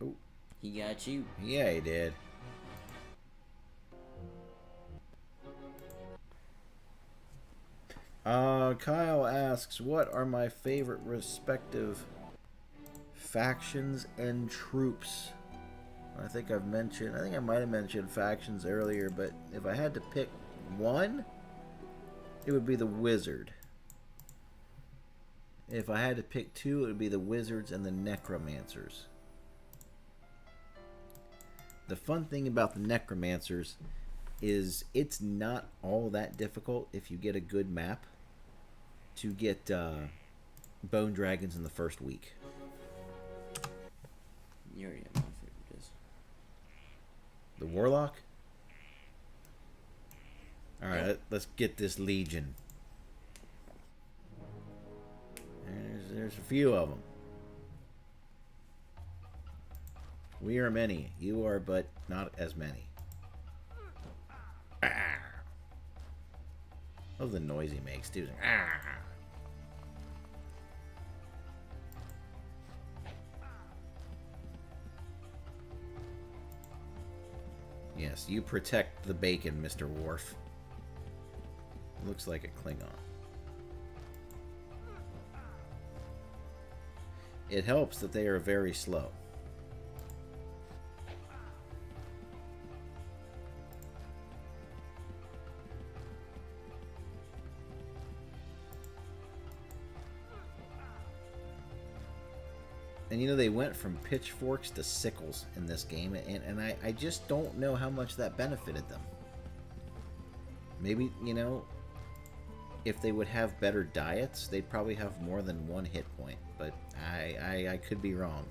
Oh, He got you. yeah, he did. Kyle asks, what are my favorite respective factions and troops? I think I might have mentioned factions earlier, but if I had to pick one, it would be the Wizard. If I had to pick two, it would be the Wizards and the Necromancers. The fun thing about the Necromancers is it's not all that difficult if you get a good map to get Bone Dragons in the first week. You already have my favorite is. The Warlock? Alright, let's get this Legion. There's a few of them. We are many. You are but not as many. Ah. Love the noise he makes, too. Ah. Yes, you protect the bacon, Mr. Worf. Looks like a Klingon. It helps that they are very slow. And you know, they went from pitchforks to sickles in this game, and I just don't know how much that benefited them. Maybe, you know, if they would have better diets, they'd probably have more than one hit point, but I could be wrong.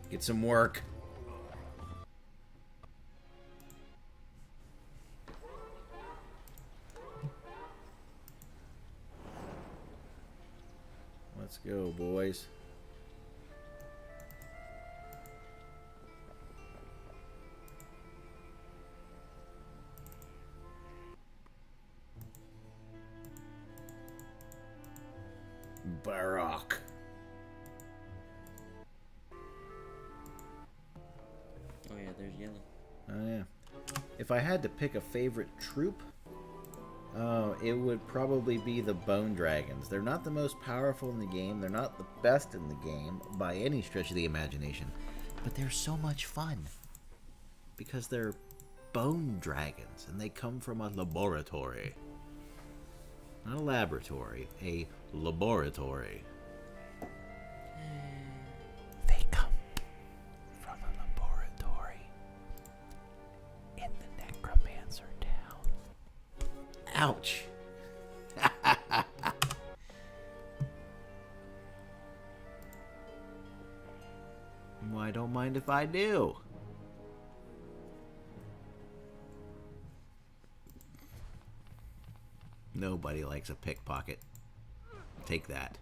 Get some work. Let's go, boys. Barak. Oh yeah, there's yellow. Oh yeah. If I had to pick a favorite troop, it would probably be the Bone Dragons. They're not the most powerful in the game. They're not the best in the game by any stretch of the imagination. But they're so much fun. Because they're bone dragons, and they come from a laboratory. Not a laboratory, a laboratory. They come from a laboratory in the Necromancer town. Ouch. Well, I don't mind if I do. Nobody likes a pickpocket. Take that.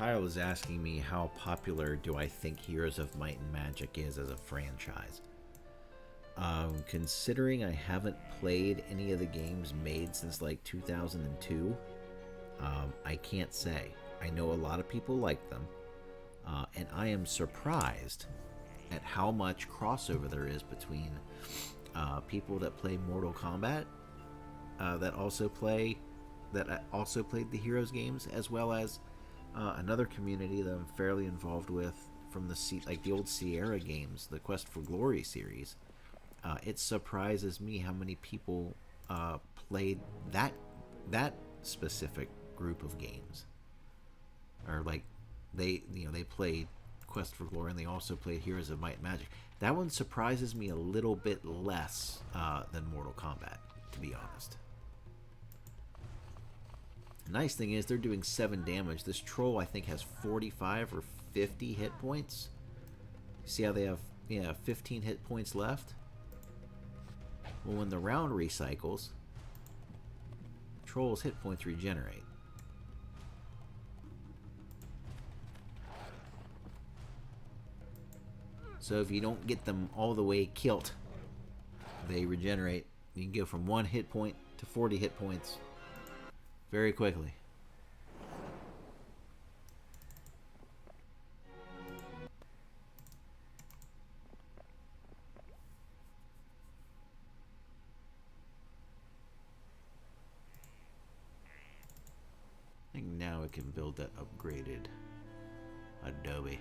Kyle is asking me how popular do I think Heroes of Might and Magic is as a franchise. Considering I haven't played any of the games made since like 2002, I can't say. I know a lot of people like them, and I am surprised at how much crossover there is between people that play Mortal Kombat, that also played the Heroes games, as well as another community that I'm fairly involved with from the old Sierra games, the Quest for Glory series. It surprises me how many people played that specific group of games, or like they played Quest for Glory and they also played Heroes of Might and Magic. That one surprises me a little bit less than Mortal Kombat, to be honest. The nice thing is they're doing 7 damage. This troll, I think, has 45 or 50 hit points. See how they have 15 hit points left? Well, when the round recycles, troll's hit points regenerate. So if you don't get them all the way killed, they regenerate. You can go from 1 hit point to 40 hit points very quickly. I think now it can build that upgraded Adobe.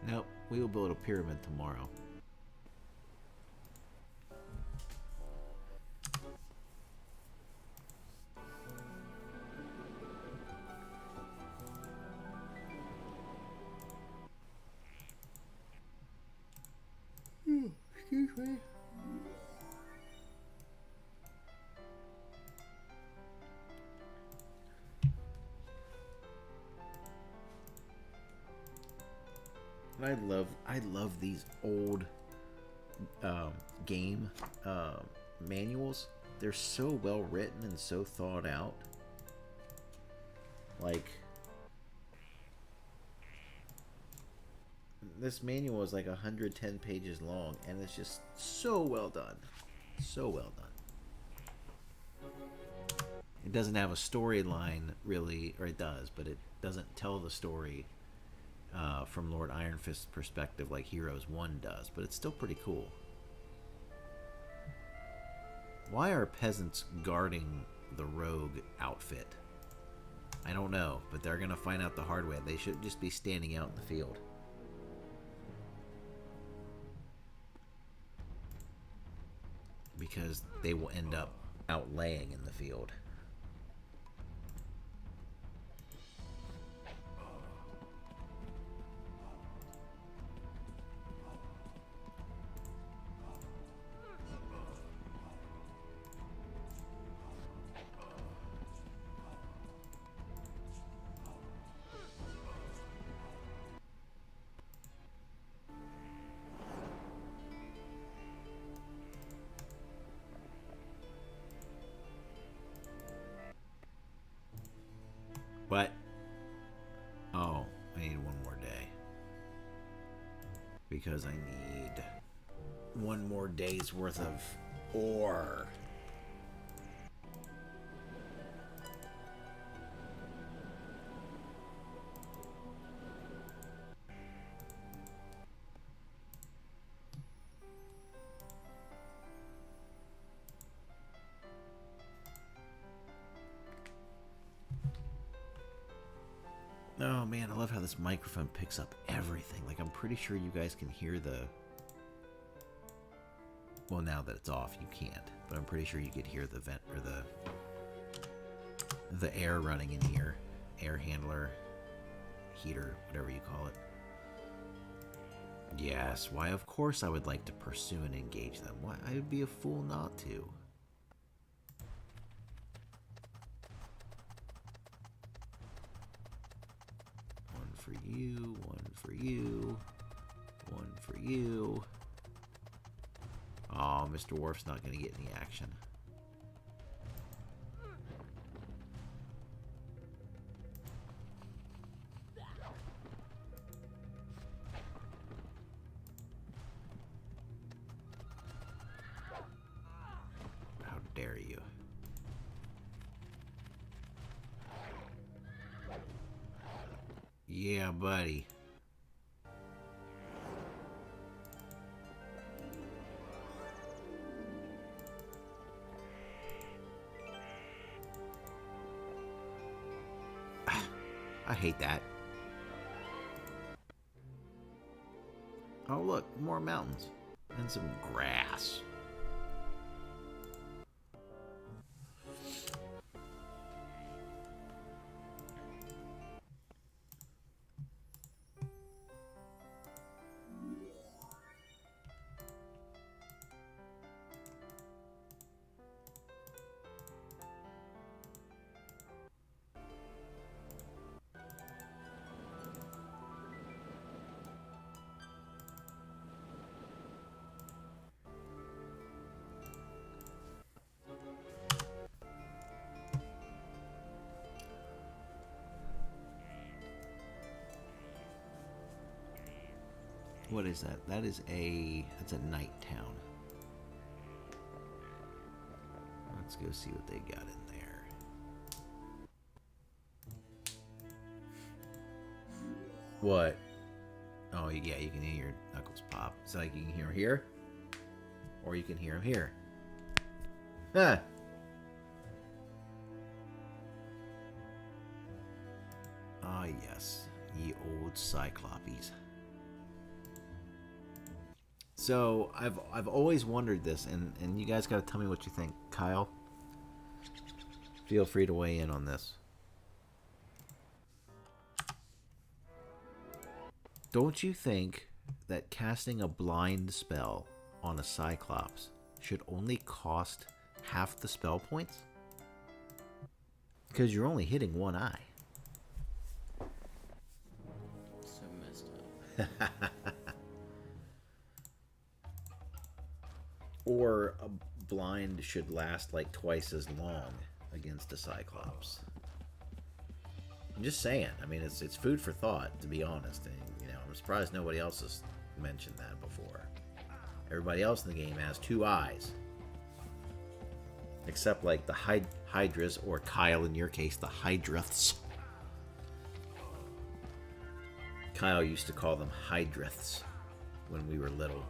Nope, we will build a pyramid tomorrow. Excuse me. I love these old game manuals. They're so well written and so thought out. Like, this manual is like 110 pages long, and it's just so well done. So well done. It doesn't have a storyline, really, or it does, but it doesn't tell the story from Lord Iron Fist's perspective like Heroes 1 does, but it's still pretty cool. Why are peasants guarding the rogue outfit? I don't know, but they're gonna find out the hard way. They should just be standing out in the field. Because they will end up outlaying in the field. What? Oh, I need one more day. Because I need one more day's worth of ore. Oh man, I love how this microphone picks up everything. Like, I'm pretty sure you guys can hear the... Well, now that it's off, you can't. But I'm pretty sure you could hear the vent, or the air running in here. Air handler, heater, whatever you call it. Yes, why of course I would like to pursue and engage them. Why, I would be a fool not to. For you, one for you, one for you. Oh, Mr. Worf's not going to get any action. Yeah, buddy. I hate that. Oh, look, more mountains. And some grass. What is that? That's a night town. Let's go see what they got in there. What? Oh, yeah, you can hear your knuckles pop. It's like you can hear him here, or you can hear him here. Huh. Ah, yes, ye old Cyclopes. So I've always wondered this, and you guys got to tell me what you think. Kyle, feel free to weigh in on this. Don't you think that casting a blind spell on a Cyclops should only cost half the spell points? Because you're only hitting one eye. So messed up. Or a blind should last like twice as long against a Cyclops. I'm just saying. I mean, it's food for thought, to be honest. And, I'm surprised nobody else has mentioned that before. Everybody else in the game has two eyes. Except like the Hydras, or Kyle in your case, the Hydraths. Kyle used to call them Hydraths when we were little.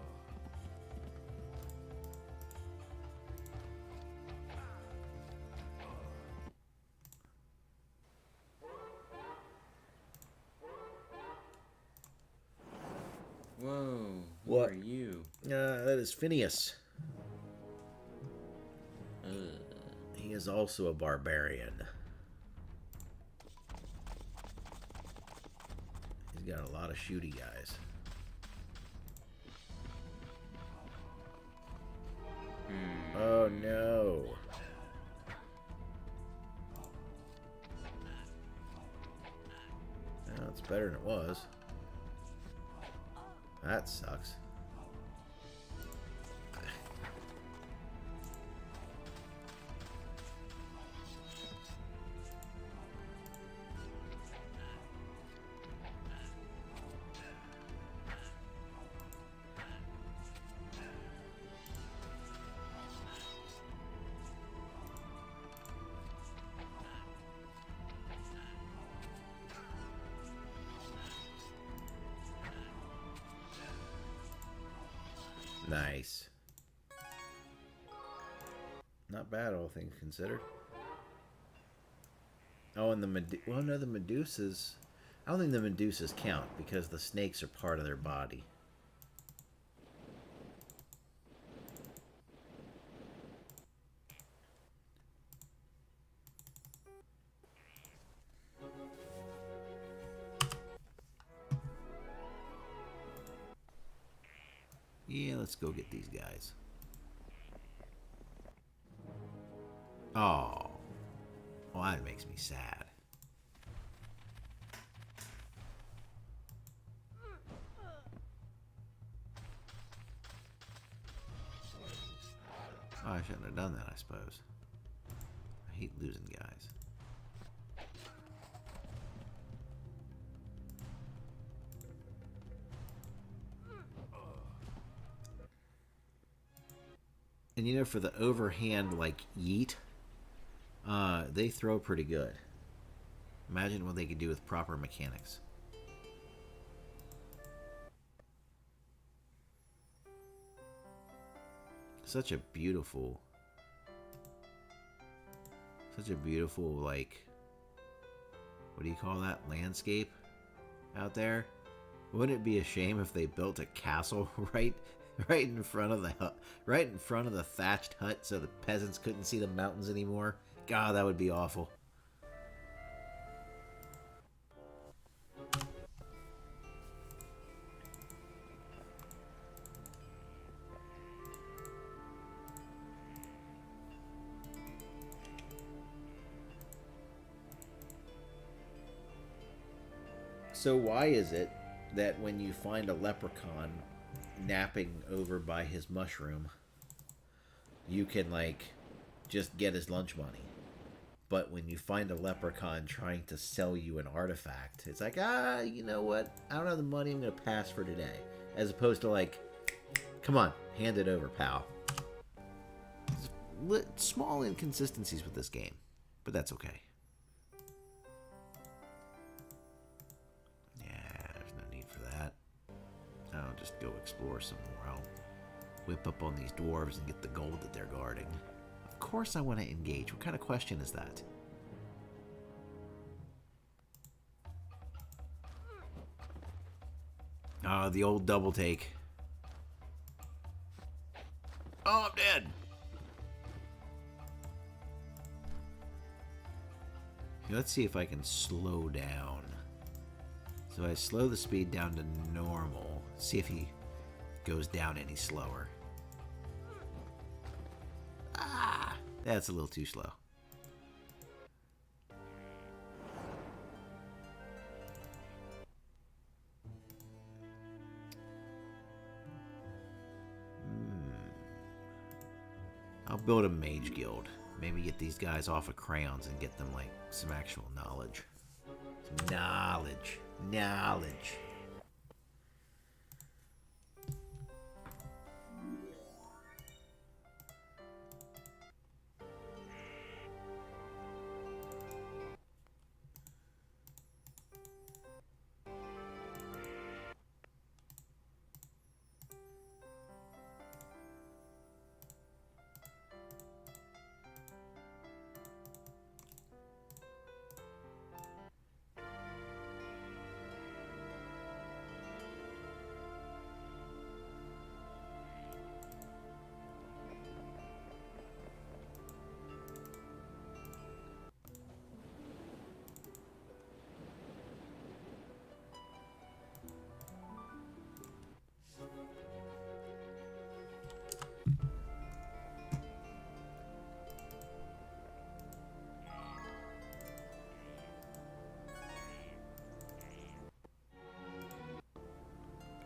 Whoa. Who What? are you? That is Phineas. Ugh. He is also a barbarian. He's got a lot of shooty guys. Oh no. Well, it's better than it was. That sucks. Nice. Not bad, all things considered. Oh, and the Medusas. I don't think the Medusas count because the snakes are part of their body. Yeah, let's go get these guys. Oh. Well, that makes me sad. Oh, I shouldn't have done that, I suppose. I hate losing guys. And for the overhand, like, yeet, they throw pretty good. Imagine what they could do with proper mechanics. such a beautiful, like, what do you call that, landscape out there. Wouldn't it be a shame if they built a castle right in front of the hut, right in front of the thatched hut, so the peasants couldn't see the mountains anymore? God, that would be awful. So why is it that when you find a leprechaun napping over by his mushroom, you can, like, just get his lunch money? But when you find a leprechaun trying to sell you an artifact, it's like, you know what? I don't have the money, I'm going to pass for today. As opposed to, like, come on, hand it over, pal. Small inconsistencies with this game, but that's okay. I'll just go explore some more. I'll whip up on these dwarves and get the gold that they're guarding. Of course I want to engage. What kind of question is that? The old double take. Oh, I'm dead! Let's see if I can slow down. So I slow the speed down to normal. See if he goes down any slower. That's a little too slow. I'll build a mage guild. Maybe get these guys off of crayons and get them, like, some actual knowledge. Some knowledge.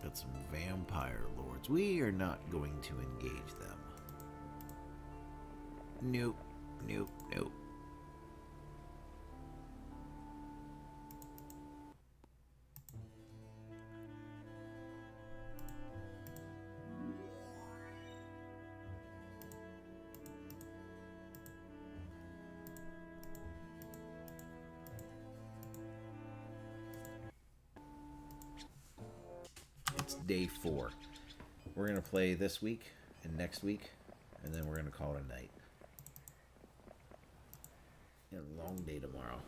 Got some vampire lords. We are not going to engage them. Nope. It's day 4. We're going to play this week and next week, and then we're going to call it a night. A long day tomorrow.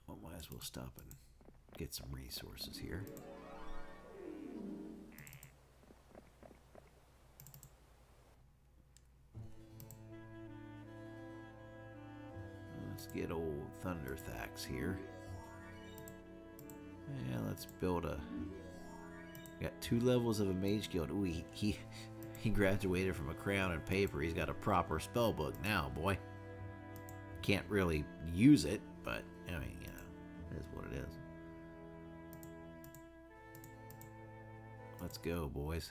Well, might as well stop and get some resources here. Let's get old Thunderthax here. Yeah, let's build a... Got 2 levels of a mage guild. Ooh, he graduated from a crayon and paper. He's got a proper spell book now, boy. Can't really use it, but I mean, you know, it is what it is. Let's go, boys.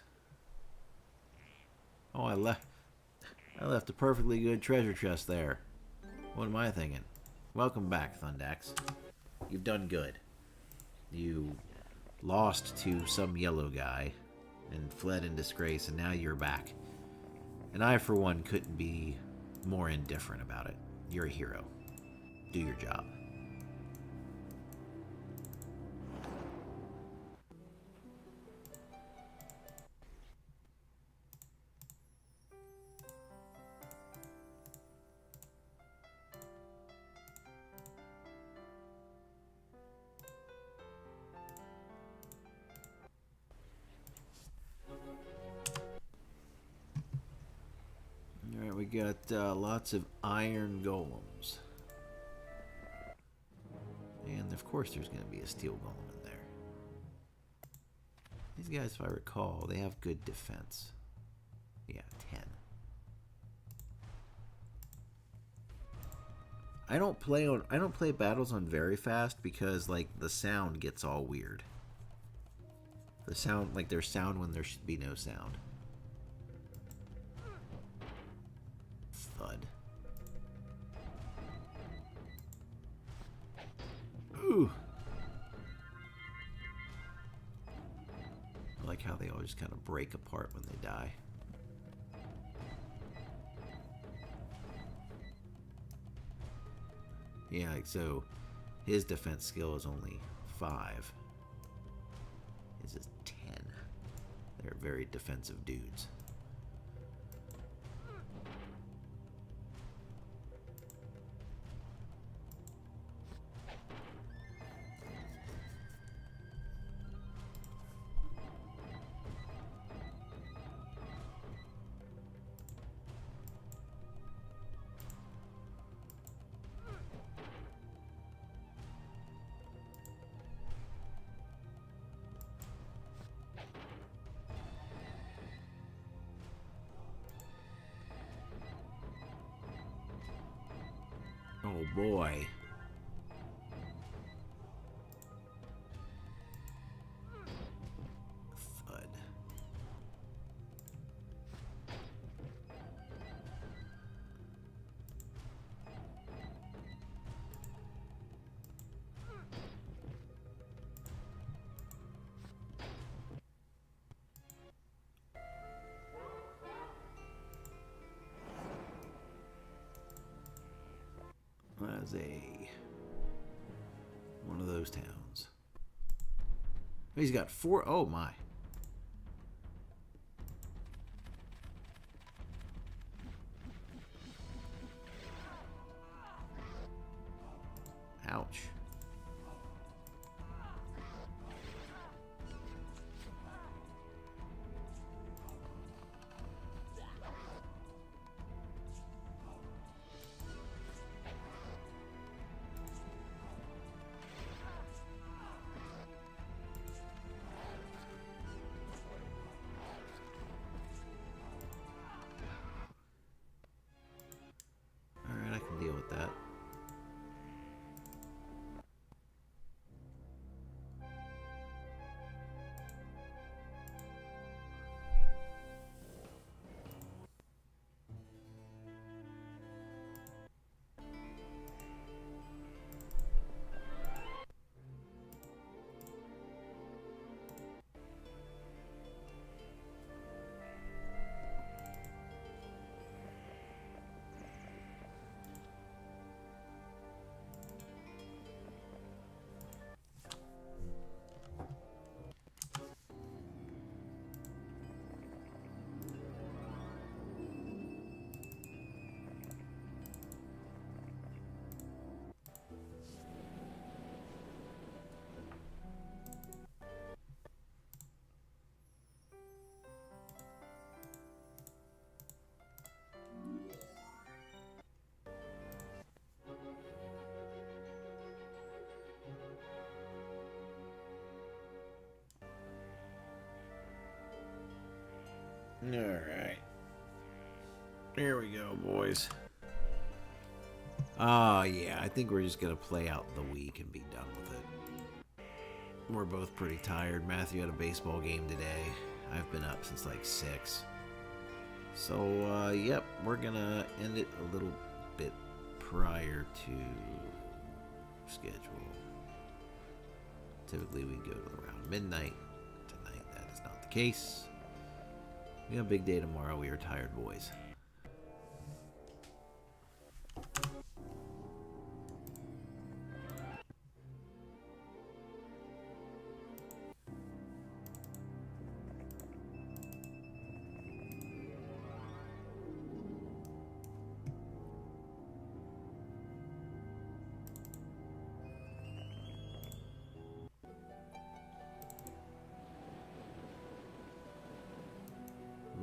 Oh, I left a perfectly good treasure chest there. What am I thinking? Welcome back, Thundax. You've done good. You lost to some yellow guy, and fled in disgrace, and now you're back. And I, for one, couldn't be more indifferent about it. You're a hero. Do your job. Alright, we got lots of iron golems. And of course there's going to be a steel golem in there. These guys, if I recall, they have good defense. Yeah, 10. I don't play battles on very fast because like the sound gets all weird. The sound, like there's sound when there should be no sound. Thud. Ooh. I like how they all just kind of break apart when they die. Yeah, like so his defense skill is only 5. His is 10. They're very defensive dudes. Oh boy. Thud. As one of those towns. He's got 4. Oh my. Ouch. Alright, I can deal with that. Alright. There we go, boys. Oh, yeah. I think we're just going to play out the week and be done with it. We're both pretty tired. Matthew had a baseball game today. I've been up since like 6. So, yep. We're going to end it a little bit prior to schedule. Typically, we go to around midnight. Tonight, that is not the case. We got a big day tomorrow. We are tired boys.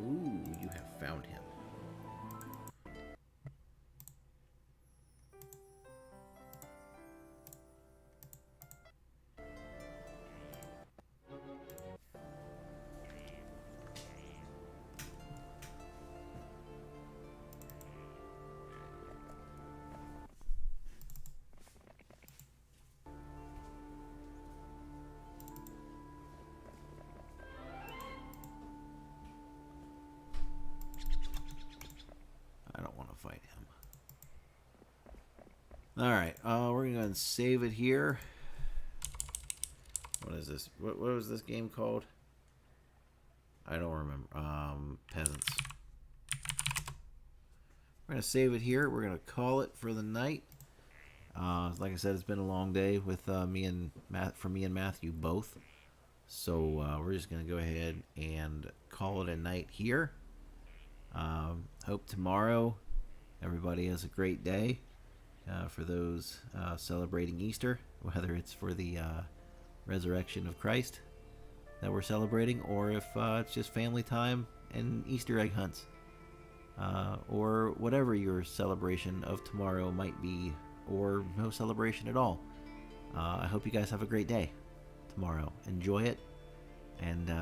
Ooh, you have found him. I don't want to fight him. Alright, we're going to go ahead and save it here. What is this? What was this game called? I don't remember. Peasants. We're going to save it here. We're going to call it for the night. Like I said, it's been a long day with me and Matthew both. So we're just going to go ahead and call it a night here. Hope tomorrow everybody has a great day. For those celebrating Easter, whether it's for the resurrection of Christ that we're celebrating, or if it's just family time and Easter egg hunts, or whatever your celebration of tomorrow might be, or no celebration at all. I hope you guys have a great day tomorrow. Enjoy it, and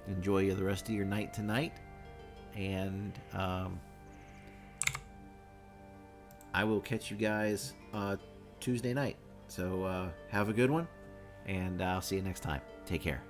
enjoy the rest of your night tonight. And I will catch you guys Tuesday night. So have a good one, and I'll see you next time. Take care.